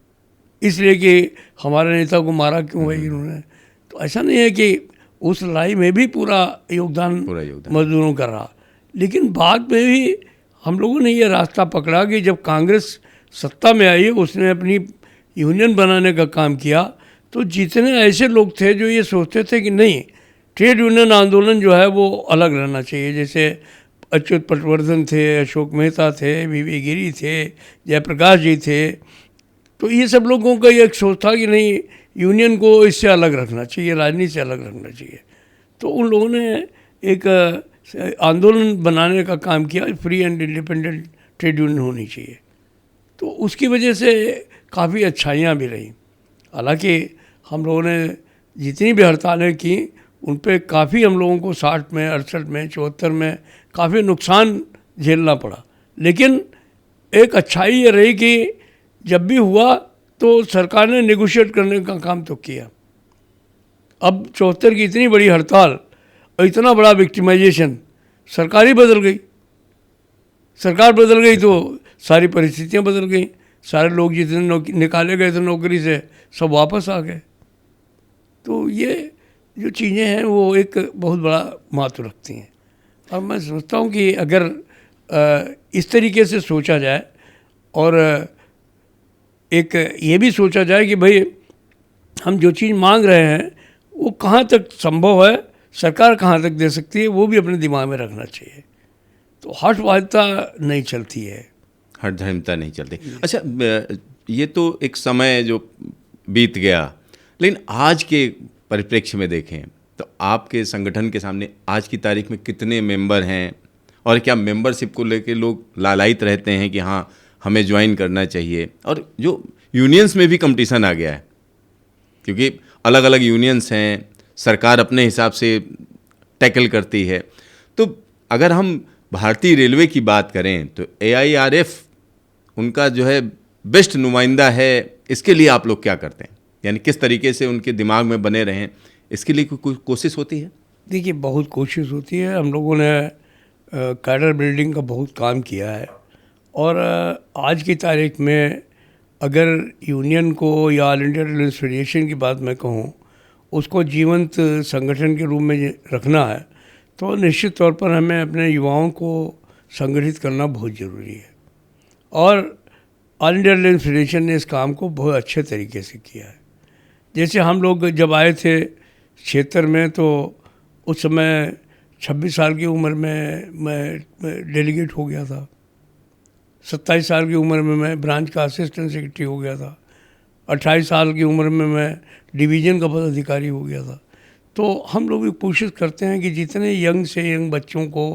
इसलिए कि हमारे नेता को मारा क्यों भाई इन्होंने। तो ऐसा नहीं है कि उस लड़ाई में भी पूरा योगदान मजदूरों का रहा, लेकिन बाद में भी हम लोगों ने ये रास्ता पकड़ा कि जब कांग्रेस सत्ता में आई, उसने अपनी यूनियन बनाने का काम किया, तो जितने ऐसे लोग थे जो ये सोचते थे कि नहीं, ट्रेड यूनियन आंदोलन जो है वो अलग रहना चाहिए, जैसे अच्युत पटवर्धन थे, अशोक मेहता थे, वीवी गिरी थे, जयप्रकाश जी थे, तो ये सब लोगों का ये एक सोच था कि नहीं, यूनियन को इससे अलग रखना चाहिए, राजनीति से अलग रखना चाहिए। तो उन लोगों ने एक आंदोलन बनाने का काम किया, free and independent trade union होनी चाहिए। तो उसकी वजह से काफ़ी अच्छाइयाँ भी रहीं। हालांकि हम लोगों ने जितनी भी हड़तालें की उन पे काफ़ी हम लोगों को 60 में, 68 में, 74 में काफ़ी नुकसान झेलना पड़ा, लेकिन एक अच्छाई ये रही कि जब भी हुआ तो सरकार ने नेगोशिएट करने का काम तो किया। अब 74 की इतनी बड़ी हड़ताल और इतना बड़ा विक्टिमाइजेशन, सरकार ही बदल गई। सरकार बदल गई तो सारी परिस्थितियां बदल गई, सारे लोग जितने निकाले गए थे नौकरी से सब वापस आ गए। तो ये जो चीज़ें हैं वो एक बहुत बड़ा महत्व रखती हैं। और मैं समझता हूँ कि अगर इस तरीके से सोचा जाए और एक ये भी सोचा जाए कि भाई हम जो चीज़ मांग रहे हैं वो कहाँ तक संभव है, सरकार कहाँ तक दे सकती है, वो भी अपने दिमाग में रखना चाहिए। तो हठवादिता नहीं चलती है, हठ धर्मता नहीं चलती। अच्छा, ये तो एक समय जो बीत गया, लेकिन आज के परिप्रेक्ष्य में देखें तो आपके संगठन के सामने आज की तारीख में कितने मेंबर हैं, और क्या मेंबरशिप को लेके लोग लालायित रहते हैं कि हाँ हमें ज्वाइन करना चाहिए? और जो यूनियंस में भी कंपटीशन आ गया है, क्योंकि अलग अलग यूनियंस हैं, सरकार अपने हिसाब से टैकल करती है। तो अगर हम भारतीय रेलवे की बात करें तो AIRF उनका जो है बेस्ट नुमाइंदा है, इसके लिए आप लोग क्या करते हैं? यानी किस तरीके से उनके दिमाग में बने रहें, इसके लिए कोई कोशिश होती है? देखिए बहुत कोशिश होती है। हम लोगों ने कैडर बिल्डिंग का बहुत काम किया है, और आज की तारीख में अगर यूनियन को या ऑल इंडिया रेलवे फेडरेशन की बात मैं कहूँ, उसको जीवंत संगठन के रूप में रखना है तो निश्चित तौर पर हमें अपने युवाओं को संगठित करना बहुत ज़रूरी है। और ऑल इंडिया रेलवे फेडरेशन ने इस काम को बहुत अच्छे तरीके से किया है। जैसे हम लोग जब आए थे क्षेत्र में तो उस समय 26 साल की उम्र में मैं डेलीगेट हो गया था, 27 साल की उम्र में मैं ब्रांच का असिस्टेंट सेक्रेटरी हो गया था, 28 साल की उम्र में मैं डिवीज़न का पदाधिकारी हो गया था। तो हम लोग भी कोशिश करते हैं कि जितने यंग से यंग बच्चों को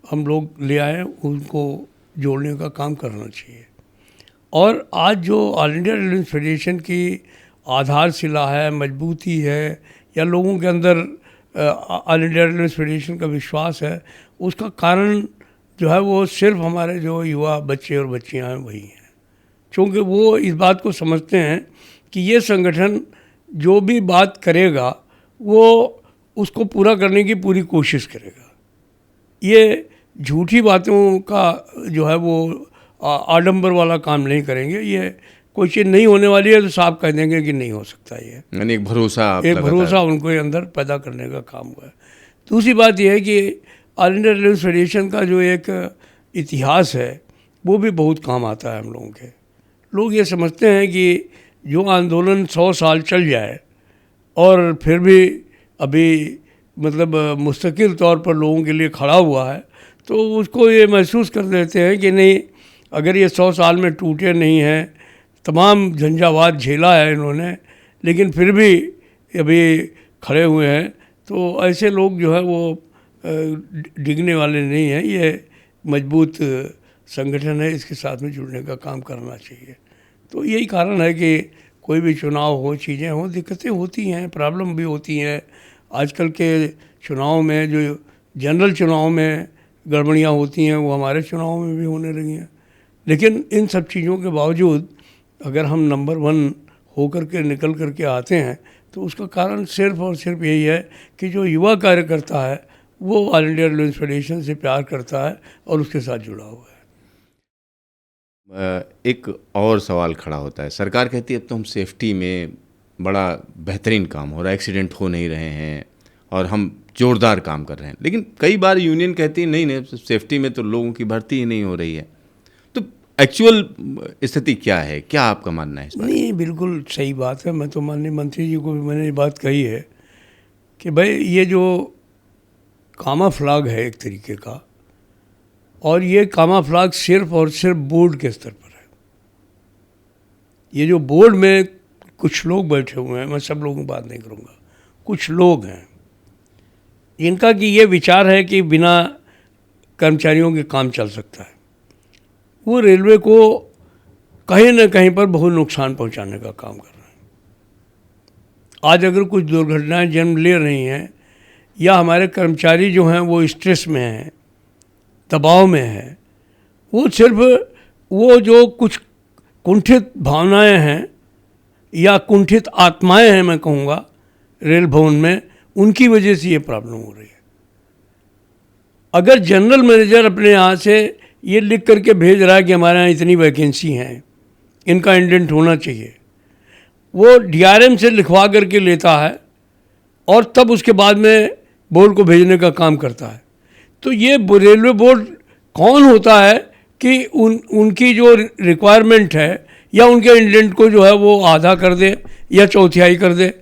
हम लोग ले आएँ, उनको जोड़ने का काम करना चाहिए। और आज जो ऑल इंडिया रेलवे फेडरेशन की आधारशिला है, मजबूती है, या लोगों के अंदर ऑल इंडिया रेलवे फेडरेशन का विश्वास है, उसका कारण जो है वो सिर्फ हमारे जो युवा बच्चे और बच्चियां हैं वही हैं। क्योंकि वो इस बात को समझते हैं कि ये संगठन जो भी बात करेगा वो उसको पूरा करने की पूरी कोशिश करेगा। ये झूठी बातों का जो है वो आडंबर वाला काम नहीं करेंगे। ये कोई चीज़ नहीं होने वाली है तो साफ कह देंगे कि नहीं हो सकता। ये यानी एक भरोसा उनको अंदर पैदा करने का काम हुआ है। दूसरी बात यह है कि ऑल इंडिया रेलवे फेडरेशन का जो एक इतिहास है वो भी बहुत काम आता है हम लोगों के। लोग ये समझते हैं कि जो आंदोलन 100 साल चल जाए और फिर भी अभी मतलब मुस्तकिल तौर पर लोगों के लिए खड़ा हुआ है, तो उसको ये महसूस कर देते हैं कि नहीं, अगर ये 100 साल में टूटे नहीं हैं, तमाम झंझावात झेला है इन्होंने, लेकिन फिर भी अभी खड़े हुए हैं, तो ऐसे लोग जो है वो डिगने वाले नहीं हैं। ये मजबूत संगठन है, इसके साथ में जुड़ने का काम करना चाहिए। तो यही कारण है कि कोई भी चुनाव हो, चीज़ें हो, दिक्कतें होती हैं, प्रॉब्लम भी होती हैं। आजकल के चुनाव में जो जनरल चुनाव में गड़बड़ियाँ होती हैं वो हमारे चुनाव में भी होने लगी हैं। लेकिन इन सब चीज़ों के बावजूद अगर हम नंबर 1 होकर के निकल कर के आते हैं तो उसका कारण सिर्फ और सिर्फ यही है कि जो युवा कार्यकर्ता है वो ऑल इंडिया रेलवे फेडरेशन से प्यार करता है और उसके साथ जुड़ा हुआ है। एक और सवाल खड़ा होता है, सरकार कहती है अब तो हम सेफ्टी में बड़ा बेहतरीन काम हो रहा है, एक्सीडेंट हो नहीं रहे हैं और हम जोरदार काम कर रहे हैं, लेकिन कई बार यूनियन कहती है नहीं सेफ्टी में तो लोगों की भर्ती ही नहीं हो रही है। तो एक्चुअल स्थिति क्या है, क्या आपका मानना है इस पर? नहीं, बिल्कुल सही बात है। मैं तो माननीय मंत्री जी को भी मैंने ये बात कही है कि भाई ये जो कामाफ्लाग है एक तरीके का, और ये कामाफ्लाग सिर्फ और सिर्फ बोर्ड के स्तर पर है। ये जो बोर्ड में कुछ लोग बैठे हुए हैं, मैं सब लोगों की बात नहीं करूँगा, कुछ लोग हैं इनका कि ये विचार है कि बिना कर्मचारियों के काम चल सकता है, वो रेलवे को कहीं ना कहीं पर बहुत नुकसान पहुंचाने का काम कर रहे हैं। आज अगर कुछ दुर्घटनाएं जन्म ले रही हैं या हमारे कर्मचारी जो हैं वो स्ट्रेस में हैं, दबाव में हैं, वो सिर्फ वो जो कुछ कुंठित भावनाएं हैं या कुंठित आत्माएं हैं, मैं कहूँगा रेल भवन में, उनकी वजह से ये प्रॉब्लम हो रही है। अगर जनरल मैनेजर अपने यहाँ से ये लिख करके भेज रहा है कि हमारे यहाँ इतनी वैकेंसी हैं, इनका इंडेंट होना चाहिए, वो DRM से लिखवा करके लेता है और तब उसके बाद में बोर्ड को भेजने का काम करता है। तो ये रेलवे बोर्ड कौन होता है कि उनकी जो रिक्वायरमेंट है या उनके इंडेंट को जो है वो आधा कर दे या चौथाई कर दे।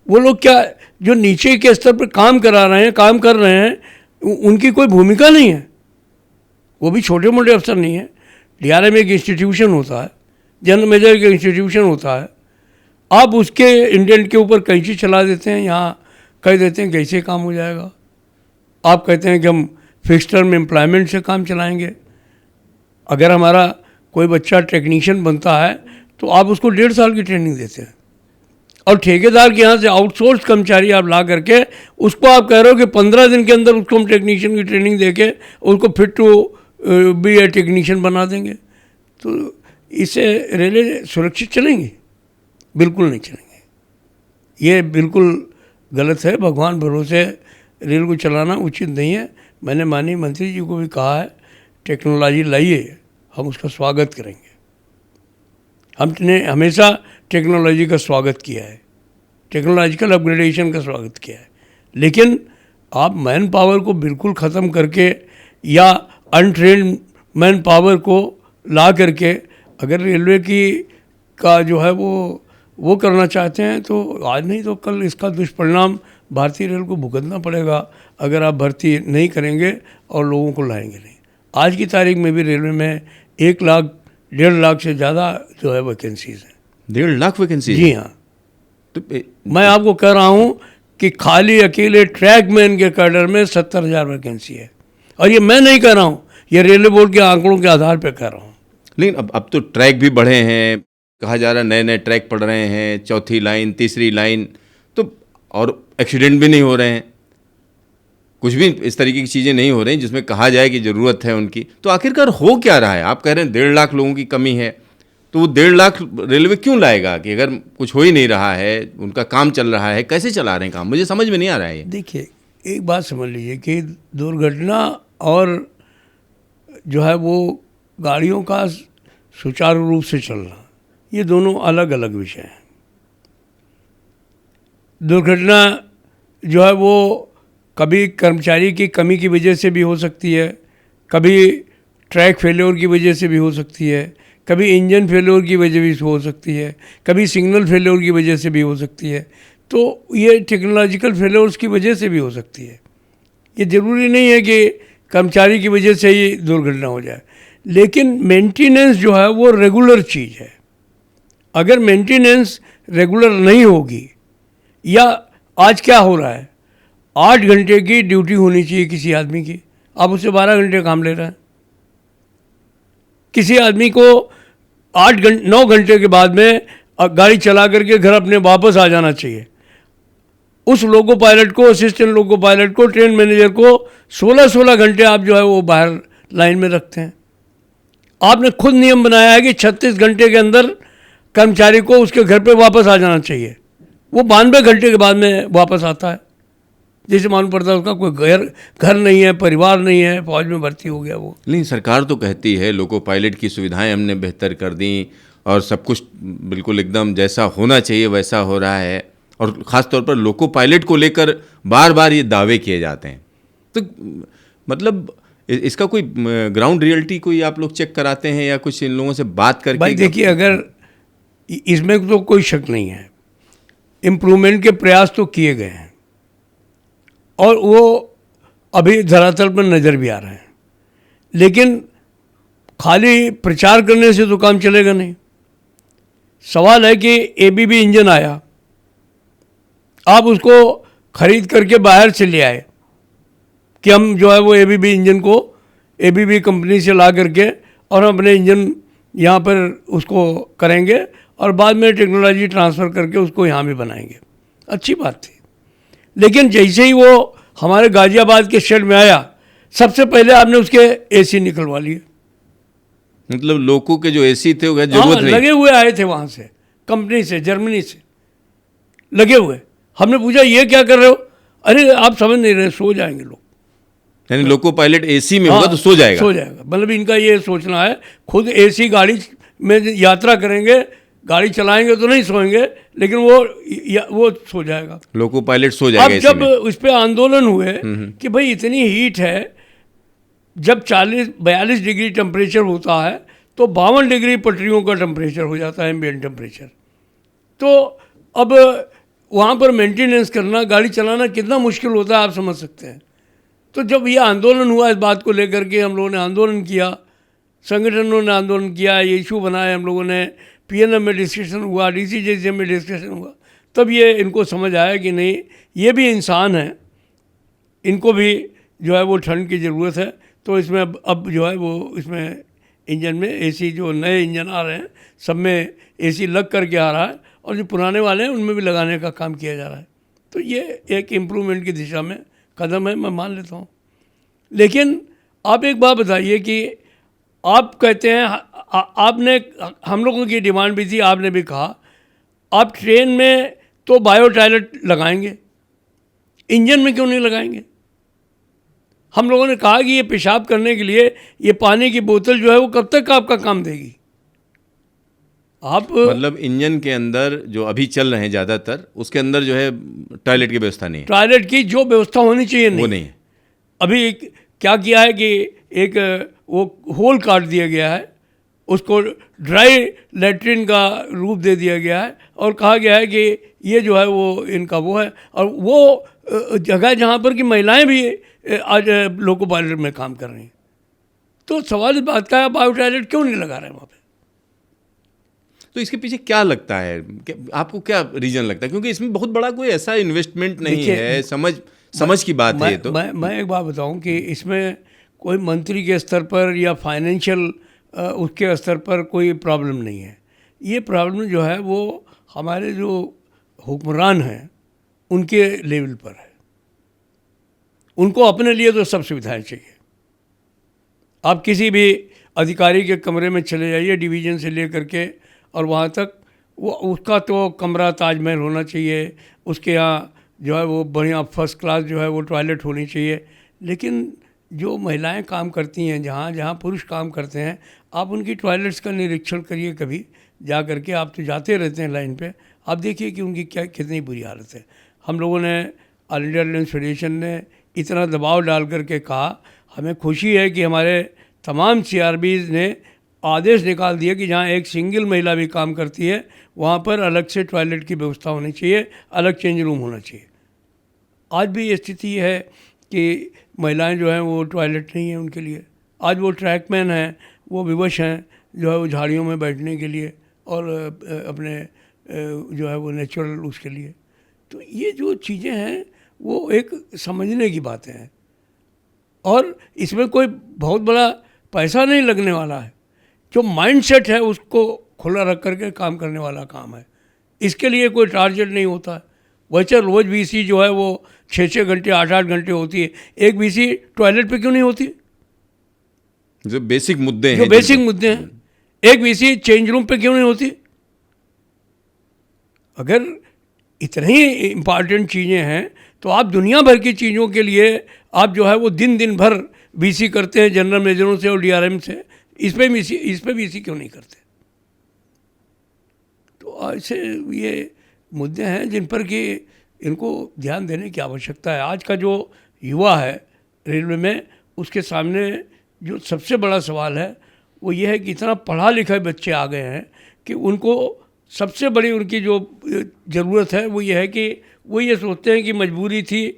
वो लोग क्या जो नीचे के स्तर पर काम कर रहे हैं, उनकी कोई भूमिका नहीं है। वो भी छोटे मोटे अफसर नहीं है। डीआरएम एक इंस्टीट्यूशन होता है, जनरल मैनेजर का इंस्टीट्यूशन होता है। आप उसके इंडेंट के ऊपर कैंची चला देते हैं, यहाँ कह देते हैं कैसे काम हो जाएगा। आप कहते हैं कि हम फिक्स टर्म एम्प्लॉयमेंट से काम चलाएंगे। अगर हमारा कोई बच्चा टेक्नीशियन बनता है तो आप उसको 1.5 साल की ट्रेनिंग देते हैं, और ठेकेदार के यहाँ से आउटसोर्स कर्मचारी आप ला करके उसको आप कह रहे हो कि 15 दिन के अंदर उसको हम टेक्नीशियन की ट्रेनिंग देके उसको fit to be a technician बना देंगे। तो इससे रेलवे सुरक्षित चलेंगी? बिल्कुल नहीं चलेंगे। ये बिल्कुल गलत है। भगवान भरोसे रेल को चलाना उचित नहीं है। मैंने माननीय मंत्री जी को भी कहा है, टेक्नोलॉजी लाइए, हम उसका स्वागत करेंगे। हमने हमेशा टेक्नोलॉजी का स्वागत किया है, टेक्नोलॉजिकल अपग्रेडेशन का स्वागत किया है। लेकिन आप मैन पावर को बिल्कुल ख़त्म करके या अनट्रेंड मैन पावर को ला करके अगर रेलवे का जो है वो करना चाहते हैं तो आज नहीं तो कल इसका दुष्परिणाम भारतीय रेल को भुगतना पड़ेगा, अगर आप भर्ती नहीं करेंगे और लोगों को लाएंगे नहीं। आज की तारीख में भी रेलवे में 1 लाख 1.5 लाख से ज़्यादा जो है वैकेंसीज हैं। 1.5 लाख वैकेंसी? जी हाँ। तो मैं आपको कह रहा हूँ कि खाली अकेले ट्रैकमैन के कैडर में 70,000 वैकेंसी है। और ये मैं नहीं कह रहा हूँ, ये रेलवे बोर्ड के आंकड़ों के आधार पर कह रहा हूँ। लेकिन अब तो ट्रैक भी बढ़े हैं, कहा जा रहा है नए नए ट्रैक पड़ रहे हैं, 4थी लाइन 3री लाइन, तो और एक्सीडेंट भी नहीं हो रहे हैं, कुछ भी इस तरीके की चीज़ें नहीं हो रही जिसमें कहा जाए कि ज़रूरत है उनकी। तो आखिरकार हो क्या रहा है? आप कह रहे हैं 1.5 लाख लोगों की कमी है, तो वो 1.5 लाख रेलवे क्यों लाएगा कि अगर कुछ हो ही नहीं रहा है, उनका काम चल रहा है, कैसे चला रहे हैं काम? मुझे समझ में नहीं आ रहा है ये। देखिए, एक बात समझ लीजिए कि दुर्घटना और जो है वो गाड़ियों का सुचारू रूप से चलना, ये दोनों अलग अलग विषय हैं। दुर्घटना जो है वो कभी कर्मचारी की कमी की वजह से भी हो सकती है, कभी ट्रैक फेल्योर की वजह से भी हो सकती है, कभी इंजन फेल्योर की वजह भी हो सकती है, कभी सिग्नल फेल्योर की वजह से भी हो सकती है। तो ये टेक्नोलॉजिकल फेल्योर्स की वजह से भी हो सकती है। ये ज़रूरी नहीं है कि कर्मचारी की वजह से ही दुर्घटना हो जाए। लेकिन मेंटेनेंस जो है वो रेगुलर चीज़ है। अगर मेंटेनेंस रेगुलर नहीं होगी, या आज क्या हो रहा है, 8 घंटे की ड्यूटी होनी चाहिए किसी आदमी की, आप उससे 12 घंटे काम ले रहे हैं। किसी आदमी को 9 घंटे के बाद में गाड़ी चला करके घर अपने वापस आ जाना चाहिए। उस लोको पायलट को, असिस्टेंट लोको पायलट को, ट्रेन मैनेजर को 16 घंटे आप जो है वो बाहर लाइन में रखते हैं। आपने खुद नियम बनाया है कि 36 घंटे के अंदर कर्मचारी को उसके घर पे वापस आ जाना चाहिए। वो 92 घंटे के बाद में वापस आता है, जैसे मालूम पड़ता है उसका कोई घर नहीं है, परिवार नहीं है, फौज में भर्ती हो गया वो। लेकिन सरकार तो कहती है लोको पायलट की सुविधाएं हमने बेहतर कर दी और सब कुछ बिल्कुल एकदम जैसा होना चाहिए वैसा हो रहा है, और ख़ास तौर पर लोको पायलट को लेकर बार बार ये दावे किए जाते हैं। तो मतलब इसका कोई ग्राउंड रियलिटी कोई आप लोग चेक कराते हैं या कुछ इन लोगों से बात करके? भाई देखिए, अगर इसमें तो कोई शक नहीं है, इम्प्रूवमेंट के प्रयास तो किए गए हैं और वो अभी धरातल पर नज़र भी आ रहे हैं। लेकिन खाली प्रचार करने से तो काम चलेगा नहीं। सवाल है कि एबीबी इंजन आया, आप उसको खरीद करके बाहर से ले आए कि हम जो है वो एबीबी इंजन को एबीबी कंपनी से ला करके और हम अपने इंजन यहाँ पर उसको करेंगे और बाद में टेक्नोलॉजी ट्रांसफ़र करके उसको यहाँ भी बनाएंगे। अच्छी बात थी। लेकिन जैसे ही वो हमारे गाज़ियाबाद के शेड में आया, सबसे पहले आपने उसके एसी निकलवा लिए। मतलब लोगों के जो एसी थे वो जरूरत नहीं, लगे हुए आए थे वहाँ से, कंपनी से, जर्मनी से लगे हुए। हमने पूछा ये क्या कर रहे हो? अरे आप समझ नहीं रहे, सो जाएंगे लोग। यानी लोको पायलट एसी में होगा तो सो जाएगा। सो जाएगा, मतलब इनका ये सोचना है। खुद एसी गाड़ी में यात्रा करेंगे, गाड़ी चलाएंगे तो नहीं सोएंगे, लेकिन वो सो जाएगा, लोको पायलट सो जाएगा। अब जब उस पर आंदोलन हुए कि भाई इतनी हीट है, जब 40-42 डिग्री टेम्परेचर होता है तो 52 डिग्री पटरियों का टेम्परेचर हो जाता है, एम्बिएंट टेम्परेचर। तो अब वहाँ पर मेंटेनेंस करना, गाड़ी चलाना कितना मुश्किल होता है, आप समझ सकते हैं। तो जब ये आंदोलन हुआ, इस बात को लेकर के हम लोगों ने आंदोलन किया, संगठनों ने आंदोलन किया, ये इशू बनाए हम लोगों ने, पीएनएम में डिस्कशन हुआ, डीसीजेसीएम में डिस्कशन हुआ, तब ये इनको समझ आया कि नहीं, ये भी इंसान है, इनको भी जो है वो ठंड की ज़रूरत है। तो इसमें अब जो है वो इसमें इंजन में एसी, जो नए इंजन आ रहे हैं सब में एसी लग करके आ रहा है, और जो पुराने वाले हैं उनमें भी लगाने का काम किया जा रहा है। तो ये एक इम्प्रूवमेंट की दिशा में कदम है, मैं मान लेता हूँ। लेकिन आप एक बात बताइए कि आप कहते हैं, आपने, हम लोगों की डिमांड भी थी, आपने भी कहा आप ट्रेन में तो बायो टॉयलेट लगाएंगे, इंजन में क्यों नहीं लगाएंगे? हम लोगों ने कहा कि ये पेशाब करने के लिए ये पानी की बोतल जो है वो कब तक आपका काम देगी? आप मतलब इंजन के अंदर जो अभी चल रहे हैं ज़्यादातर, उसके अंदर जो है टॉयलेट की व्यवस्था नहीं है। टॉयलेट की जो व्यवस्था होनी चाहिए वो नहीं है। अभी क्या किया है कि एक वो होल काट दिया गया है, उसको ड्राई लैट्रिन का रूप दे दिया गया है, और कहा गया है कि ये जो है वो इनका वो है। और वो जगह जहाँ पर कि महिलाएं भी आज लोको पायलट में काम कर रही हैं। तो सवाल इस बात का है, बायो टॉयलेट क्यों नहीं लगा रहे हैं वहाँ पे? तो इसके पीछे क्या लगता है, आपको क्या रीजन लगता है? क्योंकि इसमें बहुत बड़ा कोई ऐसा इन्वेस्टमेंट नहीं है, समझ की बात है। तो मैं एक बात बताऊं कि इसमें कोई मंत्री के स्तर पर या फाइनेंशियल उसके स्तर पर कोई प्रॉब्लम नहीं है। ये प्रॉब्लम जो है वो हमारे जो हुक्मरान हैं उनके लेवल पर है। उनको अपने लिए तो सब सुविधाएं चाहिए। आप किसी भी अधिकारी के कमरे में चले जाइए, डिवीज़न से ले करके और वहाँ तक, वो उसका तो कमरा ताजमहल होना चाहिए, उसके यहाँ जो है वो बढ़िया फर्स्ट क्लास जो है वो टॉयलेट होनी चाहिए। लेकिन जो महिलाएं काम करती हैं, जहाँ जहाँ पुरुष काम करते हैं, आप उनकी टॉयलेट्स का निरीक्षण करिए कभी जा करके। आप तो जाते रहते हैं लाइन पे, आप देखिए कि उनकी क्या कितनी बुरी हालत है। हम लोगों ने, ऑल इंडिया एयरलाइंस फेडरेशन ने इतना दबाव डाल करके कहा, हमें खुशी है कि हमारे तमाम CRBs ने आदेश निकाल दिया कि जहाँ एक सिंगल महिला भी काम करती है वहाँ पर अलग से टॉयलेट की व्यवस्था होनी चाहिए, अलग चेंज रूम होना चाहिए। आज भी ये स्थिति है कि महिलाएं जो हैं वो टॉयलेट नहीं है उनके लिए। आज वो ट्रैकमैन हैं, वो विवश हैं जो है वो झाड़ियों में बैठने के लिए और अपने जो है वो नेचुरल उसके लिए। तो ये जो चीज़ें हैं वो एक समझने की बातें हैं, और इसमें कोई बहुत बड़ा पैसा नहीं लगने वाला है। जो माइंडसेट है उसको खुला रख करके काम करने वाला काम है। इसके लिए कोई टारगेट नहीं होता है। वैसे रोज़ VC जो है वो 6-6 घंटे 8-8 घंटे होती है। एक VC टॉयलेट पे क्यों नहीं होती? जो बेसिक मुद्दे हैं, एक VC चेंज रूम पे क्यों नहीं होती? अगर इतनी इम्पॉर्टेंट चीज़ें हैं तो आप दुनिया भर की चीज़ों के लिए आप जो है वो दिन भर VC करते हैं जनरल मैनेजरों से और DRM से, इस पे VC क्यों नहीं करते? तो ऐसे ये मुद्दे हैं जिन पर कि इनको ध्यान देने की आवश्यकता है। आज का जो युवा है रेलवे में, उसके सामने जो सबसे बड़ा सवाल है वो ये है कि इतना पढ़ा लिखा बच्चे आ गए हैं कि उनको सबसे बड़ी उनकी जो ज़रूरत है वो ये है कि वो ये सोचते हैं कि मजबूरी थी,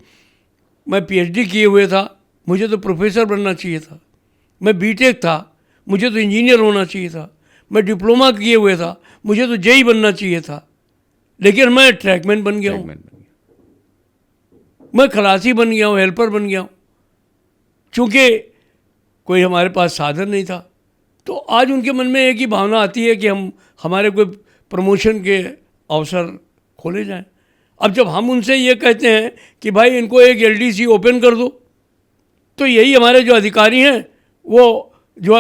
मैं PhD किए हुए था, मुझे तो प्रोफेसर बनना चाहिए था, मैं BTech था, मुझे तो इंजीनियर होना चाहिए था, मैं डिप्लोमा किए हुए था, मुझे तो JEE बनना चाहिए था, लेकिन मैं ट्रैकमैन बन गया हूँ, मैं खलासी बन गया हूँ, हेल्पर बन गया हूँ, चूँकि कोई हमारे पास साधन नहीं था। तो आज उनके मन में एक ही भावना आती है कि हमारे कोई प्रमोशन के अवसर खोले जाएं। अब जब हम उनसे ये कहते हैं कि भाई इनको एक LDC ओपन कर दो, तो यही हमारे जो अधिकारी हैं वो जो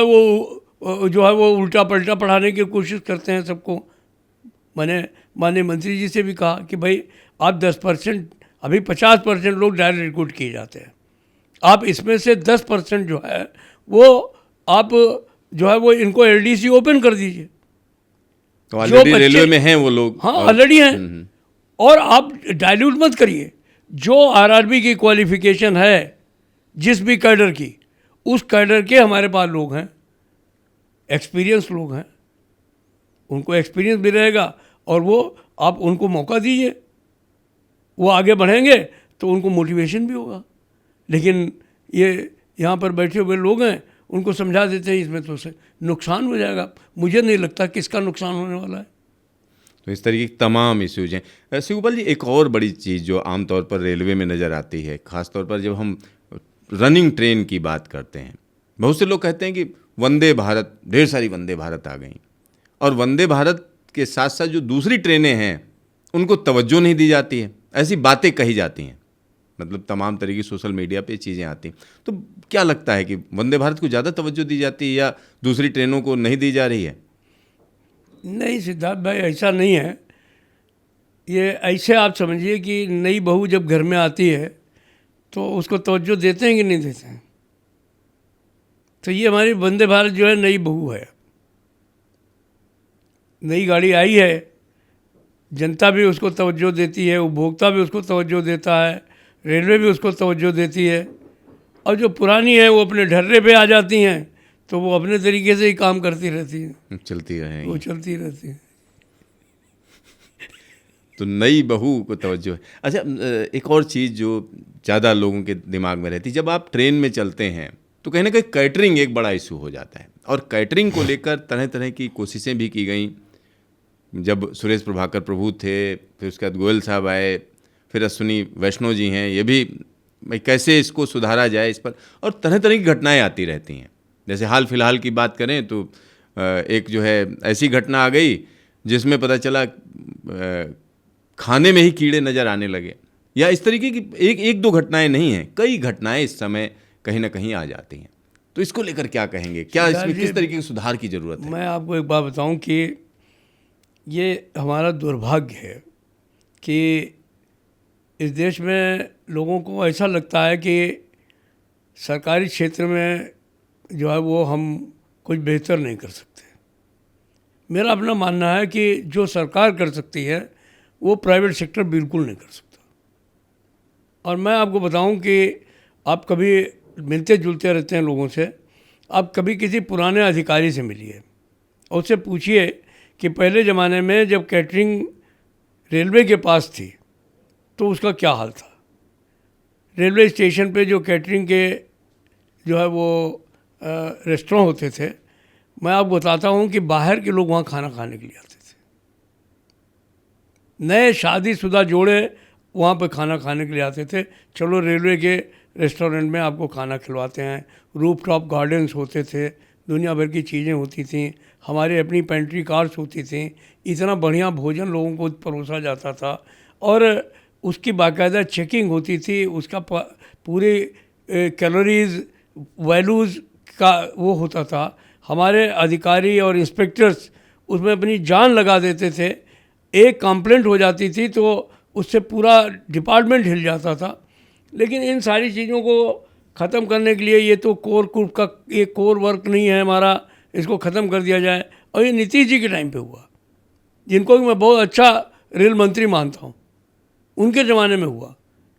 है वो उल्टा पलटा पढ़ाने की कोशिश करते हैं सबको। मैंने माननीय मंत्री जी से भी कहा कि भाई आप 10%, अभी 50% लोग डायरेक्ट रिक्रूट किए जाते हैं, आप इसमें से 10% जो है वो आप जो है वो इनको LDC ओपन कर दीजिए। तो ऑलरेडी रेलवे में हैं वो लोग। हाँ, ऑलरेडी हैं। और आप डाइल्यूट मत करिए, जो आरआरबी की क्वालिफिकेशन है जिस भी कैडर की, उस कैडर के हमारे पास लोग हैं, एक्सपीरियंस लोग हैं, उनको एक्सपीरियंस भी रहेगा और वो आप उनको मौका दीजिए, वो आगे बढ़ेंगे तो उनको मोटिवेशन भी होगा। लेकिन ये यहाँ पर बैठे हुए लोग हैं, उनको समझा देते हैं इसमें तो से नुकसान हो जाएगा। मुझे नहीं लगता किसका नुकसान होने वाला है। तो इस तरीके की तमाम इश्यूज हैं। शिवपाल जी, एक और बड़ी चीज़ जो आमतौर पर रेलवे में नज़र आती है, ख़ासतौर पर जब हम रनिंग ट्रेन की बात करते हैं, बहुत से लोग कहते हैं कि वंदे भारत, ढेर सारी वंदे भारत आ गई, और वंदे भारत के साथ साथ जो दूसरी ट्रेनें हैं उनको तवज्जो नहीं दी जाती है, ऐसी बातें कही जाती हैं। मतलब तमाम तरह की सोशल मीडिया पे चीज़ें आती हैं। तो क्या लगता है कि वंदे भारत को ज़्यादा तवज्जो दी जाती है या दूसरी ट्रेनों को नहीं दी जा रही है? नहीं सिद्धार्थ भाई, ऐसा नहीं है। ये ऐसे आप समझिए कि नई बहू जब घर में आती है तो उसको तवज्जो देते हैं कि नहीं देते हैं। तो ये हमारी वंदे भारत जो है नई बहू है, नई गाड़ी आई है, जनता भी उसको तवज्जो देती है, उपभोक्ता भी उसको तवज्जो देता है, रेलवे भी उसको तवज्जो देती है। और जो पुरानी है वो अपने ढर्रे पे आ जाती हैं, तो वो अपने तरीके से ही काम करती रहती हैं, चलती रहे, वो चलती रहती हैं। तो नई बहू को तवज्जो है। अच्छा, एक और चीज़ जो ज़्यादा लोगों के दिमाग में रहती है, जब आप ट्रेन में चलते हैं तो कहीं ना कहीं कैटरिंग एक बड़ा इशू हो जाता है, और कैटरिंग को लेकर तरह तरह की कोशिशें भी की गई। जब सुरेश प्रभाकर प्रभु थे, फिर उसके बाद गोयल साहब आए, फिर अश्विनी वैष्णव जी हैं, ये भी भाई कैसे इसको सुधारा जाए इस पर, और तरह तरह की घटनाएं आती रहती हैं। जैसे हाल फिलहाल की बात करें तो एक जो है ऐसी घटना आ गई जिसमें पता चला खाने में ही कीड़े नज़र आने लगे, या इस तरीके की एक दो घटनाएं नहीं हैं, कई घटनाएं इस समय कहीं ना कहीं आ जाती हैं। तो इसको लेकर क्या कहेंगे, क्या इसमें किस तरीके के सुधार की ज़रूरत है? मैं आपको एक बात बताऊं कि ये हमारा दुर्भाग्य है कि इस देश में लोगों को ऐसा लगता है कि सरकारी क्षेत्र में जो है वो हम कुछ बेहतर नहीं कर सकते। मेरा अपना मानना है कि जो सरकार कर सकती है वो प्राइवेट सेक्टर बिल्कुल नहीं कर सकता। और मैं आपको बताऊं कि आप कभी मिलते जुलते रहते हैं लोगों से, आप कभी किसी पुराने अधिकारी से मिलिए और उससे पूछिए कि पहले ज़माने में जब कैटरिंग रेलवे के पास थी तो उसका क्या हाल था। रेलवे स्टेशन पे जो कैटरिंग के जो है वो रेस्टोरेंट होते थे, मैं आपको बताता हूँ कि बाहर के लोग वहाँ खाना खाने के लिए आते थे। नए शादीशुदा जोड़े वहाँ पे खाना खाने के लिए आते थे। चलो रेलवे के रेस्टोरेंट में आपको खाना खिलवाते हैं, रूफ टॉप गार्डन्स होते थे, दुनिया भर की चीज़ें होती थीं, हमारी अपनी पेंट्री कार्स होती थीं, इतना बढ़िया भोजन लोगों को परोसा जाता था और उसकी बाकायदा चेकिंग होती थी, उसका पूरे कैलोरीज वैल्यूज़ का वो होता था। हमारे अधिकारी और इंस्पेक्टर्स उसमें अपनी जान लगा देते थे। एक कंप्लेंट हो जाती थी तो उससे पूरा डिपार्टमेंट हिल जाता था। लेकिन इन सारी चीज़ों को ख़त्म करने के लिए ये तो कोर ग्रुप का ये कोर वर्क नहीं है हमारा, इसको ख़त्म कर दिया जाए। और ये नीतीश जी के टाइम पे हुआ, जिनको मैं बहुत अच्छा रेल मंत्री मानता हूँ, उनके ज़माने में हुआ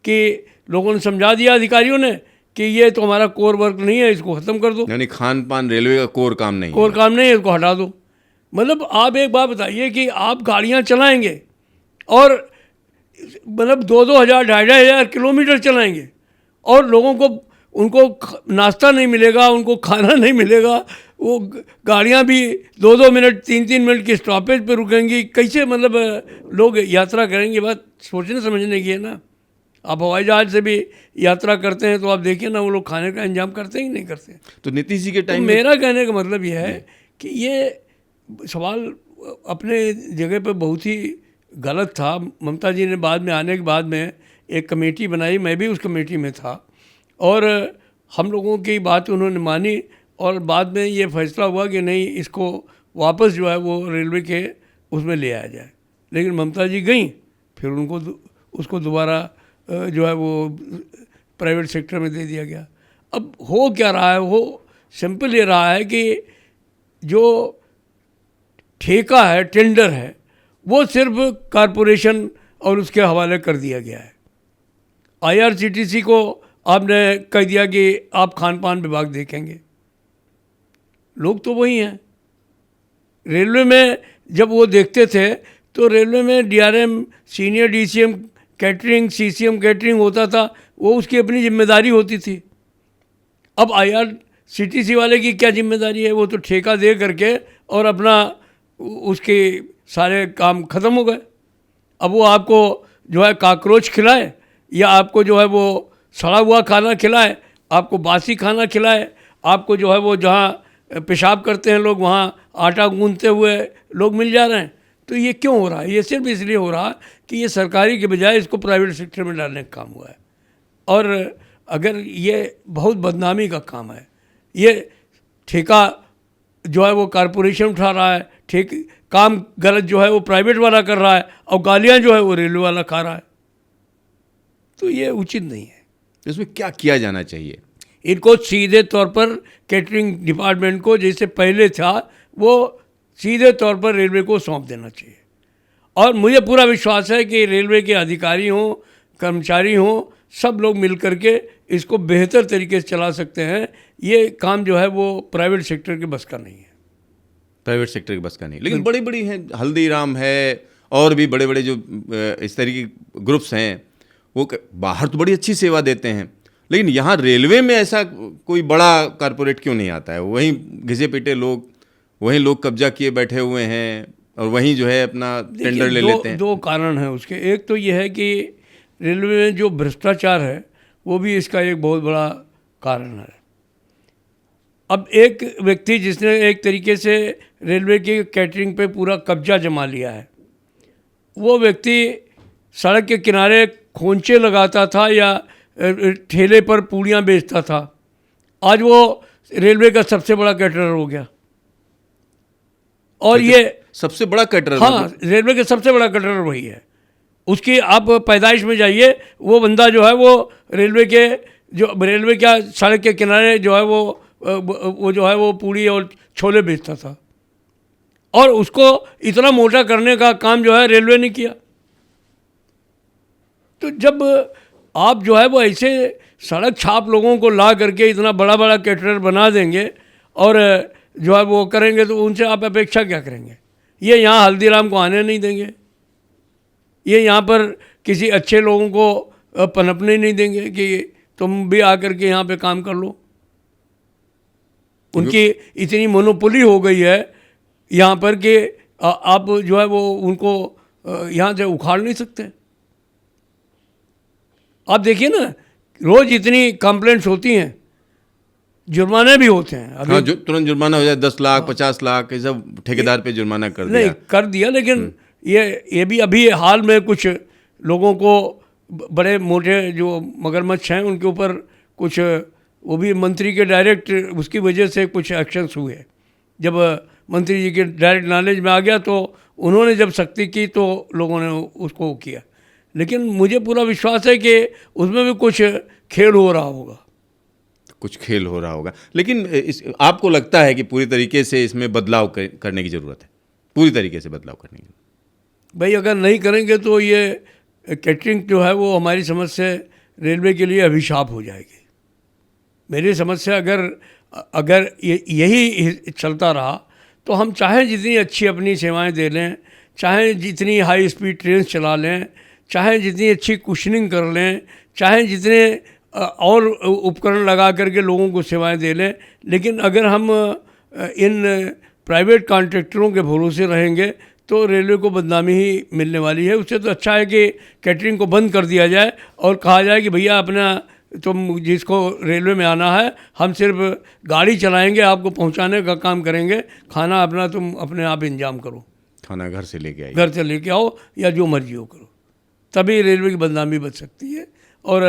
कि लोगों ने समझा दिया अधिकारियों ने कि ये तो हमारा कोर वर्क नहीं है, इसको ख़त्म कर दो। यानी खान पान रेलवे का कोर काम नहीं कोर काम नहीं है, इसको हटा दो। मतलब आप एक बात बताइए कि आप गाड़ियाँ चलाएंगे और मतलब 2,000 2,500 किलोमीटर चलाएंगे और लोगों को उनको नाश्ता नहीं मिलेगा, उनको खाना नहीं मिलेगा, वो गाड़ियाँ भी 2-2 मिनट 3-3 मिनट की स्टॉपेज पे रुकेंगी। कैसे मतलब लोग यात्रा करेंगे? बात सोचने समझने की है ना। आप हवाई जहाज से भी यात्रा करते हैं तो आप देखिए ना, वो लोग खाने का इंतजाम करते हैं कि नहीं करते। तो नीतीश जी के टाइम मेरा कहने का मतलब यह है कि ये सवाल अपने जगह पे बहुत ही गलत था। ममता जी ने बाद में आने के बाद में एक कमेटी बनाई, मैं भी उस कमेटी में था और हम लोगों की बात उन्होंने मानी और बाद में ये फैसला हुआ कि नहीं, इसको वापस जो है वो रेलवे के उसमें ले आया जाए। लेकिन ममता जी गई, फिर उनको उसको दोबारा जो है वो प्राइवेट सेक्टर में दे दिया गया। अब हो क्या रहा है? वो सिंपल ये रहा है कि जो ठेका है, टेंडर है, वो सिर्फ कारपोरेशन और उसके हवाले कर दिया गया है। IRCTC को आपने कह दिया कि आप खान पान विभाग देखेंगे। लोग तो वही हैं। रेलवे में जब वो देखते थे तो रेलवे में DRM, senior DCM catering, CCM catering होता था, वो उसकी अपनी जिम्मेदारी होती थी। अब IRCTC वाले की क्या जिम्मेदारी है? वो तो ठेका दे करके और अपना उसके सारे काम ख़त्म हो गए। अब वो आपको जो है काकरोच खिलाए या आपको जो है वो सड़ा हुआ खाना खिलाए, आपको बासी खाना खिलाए, आपको जो है वो जहाँ पेशाब करते हैं लोग वहाँ आटा गूंथते हुए लोग मिल जा रहे हैं। तो ये क्यों हो रहा है? ये सिर्फ इसलिए हो रहा है कि ये सरकारी के बजाय इसको प्राइवेट सेक्टर में डालने का काम हुआ है। और अगर ये बहुत बदनामी का काम है। ये ठेका जो है वो कारपोरेशन उठा रहा है, काम गलत जो है वो प्राइवेट वाला कर रहा है और गालियाँ जो है वो रेलवे वाला खा रहा है। तो ये उचित नहीं है। इसमें क्या किया जाना चाहिए? इनको सीधे तौर पर कैटरिंग डिपार्टमेंट को जैसे पहले था वो सीधे तौर पर रेलवे को सौंप देना चाहिए। और मुझे पूरा विश्वास है कि रेलवे के अधिकारी हों, कर्मचारी हों, सब लोग मिल करके इसको बेहतर तरीके से चला सकते हैं। ये काम जो है वो प्राइवेट सेक्टर के बस का नहीं है। प्राइवेट सेक्टर की बस का नहीं, लेकिन बड़ी बड़ी हैं, हल्दीराम है और भी बड़े बड़े जो इस तरीके के ग्रुप्स हैं, वो बाहर तो बड़ी अच्छी सेवा देते हैं, लेकिन यहाँ रेलवे में ऐसा कोई बड़ा कारपोरेट क्यों नहीं आता है? वहीं घिसे पिटे लोग, वहीं लोग कब्जा किए बैठे हुए हैं और वहीं जो है अपना टेंडर ले लेते हैं। दो कारण हैं उसके। एक तो ये है कि रेलवे में जो भ्रष्टाचार है वो भी इसका एक बहुत बड़ा कारण है। अब एक व्यक्ति जिसने एक तरीके से रेलवे की कैटरिंग पे पूरा कब्जा जमा लिया है, वो व्यक्ति सड़क के किनारे खोंचे लगाता था या ठेले पर पूड़ियाँ बेचता था। आज वो रेलवे का सबसे बड़ा कैटरर हो गया। और ये सबसे बड़ा कैटरर? हाँ, रेलवे का सबसे बड़ा कैटरर वही है। उसकी आप पैदाइश में जाइए, वो बंदा जो है वो रेलवे क्या सड़क के किनारे जो है वो जो है वो पूड़ी और छोले बेचता था। और उसको इतना मोटा करने का काम जो है रेलवे ने किया। तो जब आप जो है वो ऐसे सड़क छाप लोगों को ला करके इतना बड़ा बड़ा कैटरर बना देंगे और जो है वो करेंगे, तो उनसे आप अपेक्षा क्या करेंगे? ये यहाँ हल्दीराम को आने नहीं देंगे, ये यहाँ पर किसी अच्छे लोगों को पनपने नहीं देंगे कि तुम भी आकर के यहाँ पे काम कर लो। उनकी इतनी मोनोपोली हो गई है यहाँ पर कि आप जो है वो उनको यहाँ से उखाड़ नहीं सकते। आप देखिए ना, रोज इतनी कंप्लेंट्स होती हैं, जुर्माने भी होते हैं। अभी हाँ, तुरंत जुर्माना हो जाए, 10 लाख 50 लाख, ये सब ठेकेदार पे जुर्माना कर दिया। नहीं कर दिया, लेकिन ये भी अभी हाल में कुछ लोगों को बड़े मोटे जो मगरमच्छ हैं उनके ऊपर कुछ, वो भी मंत्री के डायरेक्ट उसकी वजह से कुछ एक्शंस हुए। जब मंत्री जी के डायरेक्ट नॉलेज में आ गया तो उन्होंने जब सख्ती की तो लोगों ने उसको किया। लेकिन मुझे पूरा विश्वास है कि उसमें भी कुछ खेल हो रहा होगा। कुछ खेल हो रहा होगा, लेकिन आपको लगता है कि पूरी तरीके से इसमें बदलाव करने की ज़रूरत है? पूरी तरीके से बदलाव करने की? भाई अगर नहीं करेंगे तो ये कैटरिंग जो है वो हमारी समझ से रेलवे के लिए अभिशाप हो जाएगी। मेरी समझ से अगर यही चलता रहा तो हम चाहे जितनी अच्छी अपनी सेवाएं दे लें, चाहे जितनी हाई स्पीड ट्रेन चला लें, चाहे जितनी अच्छी कुशनिंग कर लें, चाहे जितने और उपकरण लगा करके लोगों को सेवाएं दे लें, लेकिन अगर हम इन प्राइवेट कॉन्ट्रैक्टरों के भरोसे रहेंगे तो रेलवे को बदनामी ही मिलने वाली है। उससे तो अच्छा है कि कैटरिंग को बंद कर दिया जाए और कहा जाए कि भैया अपना तुम जिसको रेलवे में आना है, हम सिर्फ गाड़ी चलाएंगे, आपको पहुंचाने का काम करेंगे, खाना अपना तुम अपने आप इंतजाम करो, खाना घर से लेके आइए, घर से लेके आओ या जो मर्जी हो करो। तभी रेलवे की बदनामी बच सकती है। और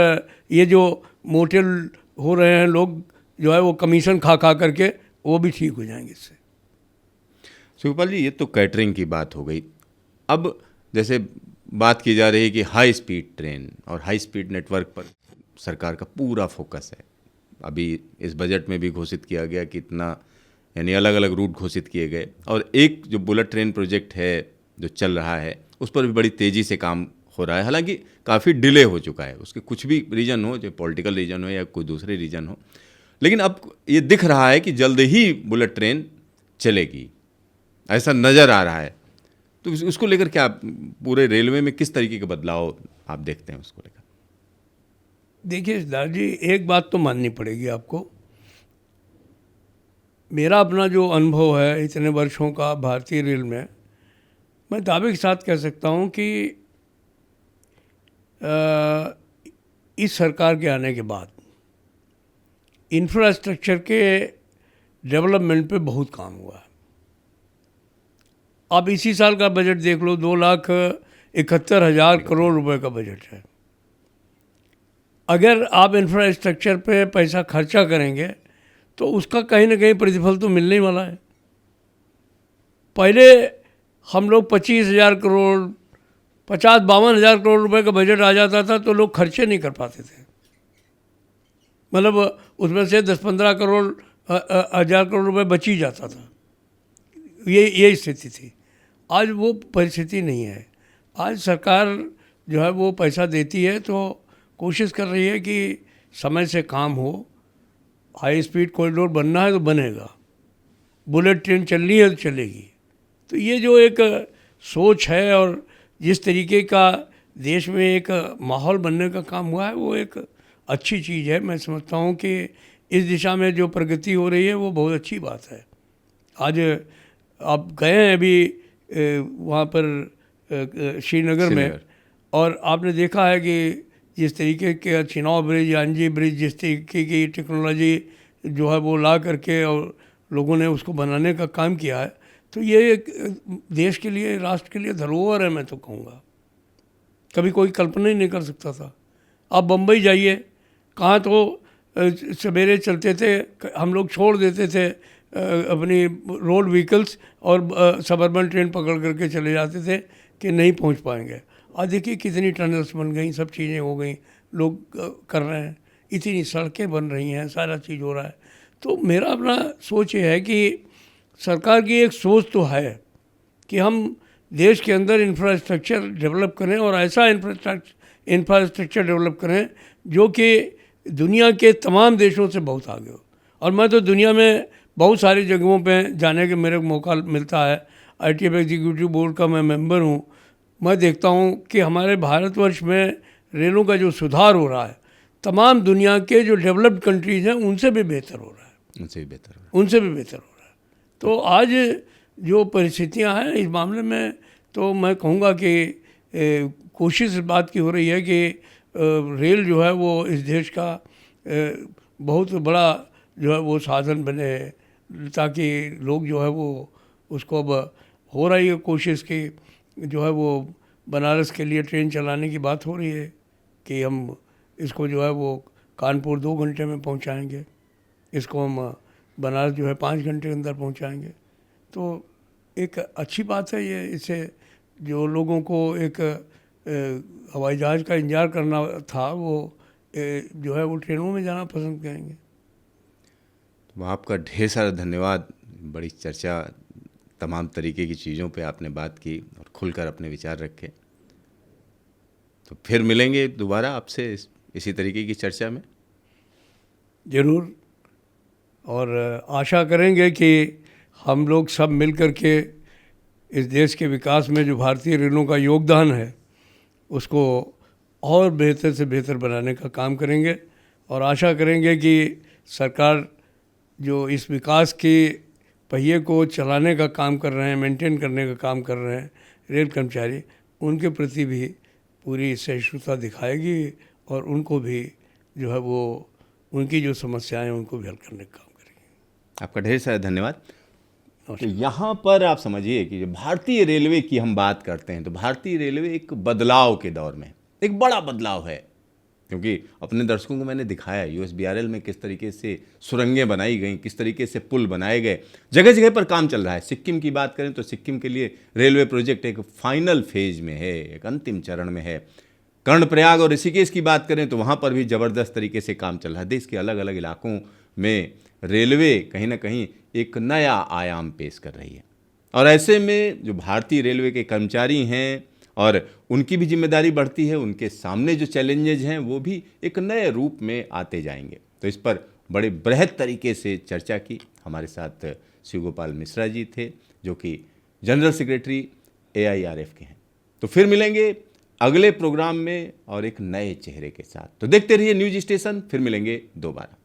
ये जो मोटे हो रहे हैं लोग जो है वो कमीशन खा करके, वो भी ठीक हो जाएंगे इससे। शिवपाल जी, ये तो कैटरिंग की बात हो गई। अब जैसे बात की जा रही है कि हाई स्पीड ट्रेन और हाई स्पीड नेटवर्क पर सरकार का पूरा फोकस है। अभी इस बजट में भी घोषित किया गया कि इतना यानी अलग अलग रूट घोषित किए गए, और एक जो बुलेट ट्रेन प्रोजेक्ट है जो चल रहा है उस पर भी बड़ी तेज़ी से काम हो रहा है। हालांकि काफ़ी डिले हो चुका है, उसके कुछ भी रीज़न हो, चाहे पॉलिटिकल रीज़न हो या कोई दूसरे रीज़न हो, लेकिन अब ये दिख रहा है कि जल्द ही बुलेट ट्रेन चलेगी, ऐसा नज़र आ रहा है। तो उसको लेकर क्या पूरे रेलवे में किस तरीके के बदलाव आप देखते हैं उसको लेकर? देखिए सिद्धार्थ जी, एक बात तो माननी पड़ेगी आपको। मेरा अपना जो अनुभव है इतने वर्षों का भारतीय रेल में, मैं दावे के साथ कह सकता हूँ कि इस सरकार के आने के बाद इंफ्रास्ट्रक्चर के डेवलपमेंट पे बहुत काम हुआ है। आप इसी साल का बजट देख लो, 2,71,000 करोड़ रुपए का बजट है। अगर आप इंफ्रास्ट्रक्चर पे पैसा खर्चा करेंगे तो उसका कहीं ना कहीं प्रतिफल तो मिलने ही वाला है। पहले हम लोग 25,000 करोड़ 50-52 हज़ार करोड़ रुपए का बजट आ जाता था तो लोग खर्चे नहीं कर पाते थे, मतलब उसमें से 10-15 करोड़ हज़ार करोड़ रुपए बच ही जाता था। ये स्थिति थी। आज वो परिस्थिति नहीं है। आज सरकार जो है वो पैसा देती है तो कोशिश कर रही है कि समय से काम हो। हाई स्पीड कॉरिडोर बनना है तो बनेगा, बुलेट ट्रेन चलनी है तो चलेगी। तो ये जो एक सोच है और जिस तरीके का देश में एक माहौल बनने का काम हुआ है वो एक अच्छी चीज़ है। मैं समझता हूँ कि इस दिशा में जो प्रगति हो रही है वो बहुत अच्छी बात है। आज आप गए हैं अभी वहाँ पर श्रीनगर में, और आपने देखा है कि जिस तरीके के चिनाव ब्रिज, अंजी ब्रिज, जिस तरीके की टेक्नोलॉजी जो है वो ला करके और लोगों ने उसको बनाने का काम किया है, तो ये एक देश के लिए, राष्ट्र के लिए धरोहर है। मैं तो कहूँगा कभी कोई कल्पना ही नहीं कर सकता था। आप बम्बई जाइए, कहाँ तो सवेरे चलते थे, हम लोग छोड़ देते थे अपनी रोड व्हीकल्स और सबअर्बन ट्रेन पकड़ करके चले जाते थे कि नहीं पहुंच पाएंगे। आज देखिए कितनी टनल्स बन गई, सब चीज़ें हो गई, लोग कर रहे हैं, इतनी सड़कें बन रही हैं, सारा चीज़ हो रहा है। तो मेरा अपना सोच ये है कि सरकार की एक सोच तो है कि हम देश के अंदर इंफ्रास्ट्रक्चर डेवलप करें और ऐसा इंफ्रास्ट्रक्चर डेवलप करें जो कि दुनिया के तमाम देशों से बहुत आगे हो। और मैं तो दुनिया में बहुत सारी जगहों पे जाने के मेरे को मौका मिलता है। ITF एग्जीक्यूटिव बोर्ड का मैं मेंबर हूँ। मैं देखता हूँ कि हमारे भारतवर्ष में रेलों का जो सुधार हो रहा है तमाम दुनिया के जो डेवलप्ड कंट्रीज़ हैं उनसे भी बेहतर हो रहा है, उनसे भी बेहतर हो रहा है। तो आज जो परिस्थितियाँ हैं इस मामले में, तो मैं कहूँगा कि कोशिश इस बात की हो रही है कि रेल जो है वो इस देश का बहुत बड़ा जो है वो साधन बने, ताकि लोग जो है वो उसको, अब हो रही है कोशिश कि जो है वो बनारस के लिए ट्रेन चलाने की बात हो रही है कि हम इसको जो है वो कानपुर 2 घंटे में पहुंचाएंगे, इसको हम बनारस जो है 5 घंटे के अंदर पहुंचाएंगे। तो एक अच्छी बात है ये। इससे जो लोगों को एक हवाई जहाज़ का इंतज़ार करना था वो जो है वो ट्रेनों में जाना पसंद करेंगे। तो आपका ढेर सारा धन्यवाद। बड़ी चर्चा, तमाम तरीके की चीज़ों पे आपने बात की और खुलकर अपने विचार रखे। तो फिर मिलेंगे दोबारा आपसे इसी तरीके की चर्चा में ज़रूर, और आशा करेंगे कि हम लोग सब मिल कर के इस देश के विकास में जो भारतीय रेलों का योगदान है उसको और बेहतर से बेहतर बनाने का काम करेंगे। और आशा करेंगे कि सरकार जो इस विकास के पहिए को चलाने का काम कर रहे हैं, मेंटेन करने का काम कर रहे हैं रेल कर्मचारी, उनके प्रति भी पूरी सहिष्णुता दिखाएगी और उनको भी जो है वो उनकी जो समस्याएं हैं उनको भी हल करने का काम करेंगे। आपका ढेर सारा धन्यवाद। तो यहाँ पर आप समझिए कि जब भारतीय रेलवे की हम बात करते हैं तो भारतीय रेलवे एक बदलाव के दौर में, एक बड़ा बदलाव है। क्योंकि अपने दर्शकों को मैंने दिखाया USBRL में किस तरीके से सुरंगें बनाई गई, किस तरीके से पुल बनाए गए, जगह जगह पर काम चल रहा है। सिक्किम की बात करें तो सिक्किम के लिए रेलवे प्रोजेक्ट एक फाइनल फेज में है, एक अंतिम चरण में है। कर्णप्रयाग और ऋषिकेश की बात करें तो वहाँ पर भी ज़बरदस्त तरीके से काम चल रहा है। देश के अलग अलग इलाकों में रेलवे कहीं ना कहीं एक नया आयाम पेश कर रही है। और ऐसे में जो भारतीय रेलवे के कर्मचारी हैं और उनकी भी जिम्मेदारी बढ़ती है, उनके सामने जो चैलेंजेज हैं वो भी एक नए रूप में आते जाएंगे। तो इस पर बड़े बृहद तरीके से चर्चा की। हमारे साथ शिव गोपाल मिश्रा जी थे जो कि जनरल सेक्रेटरी AIRF के हैं। तो फिर मिलेंगे अगले प्रोग्राम में और एक नए चेहरे के साथ। तो देखते रहिए न्यूज स्टेशन, फिर मिलेंगे दोबारा।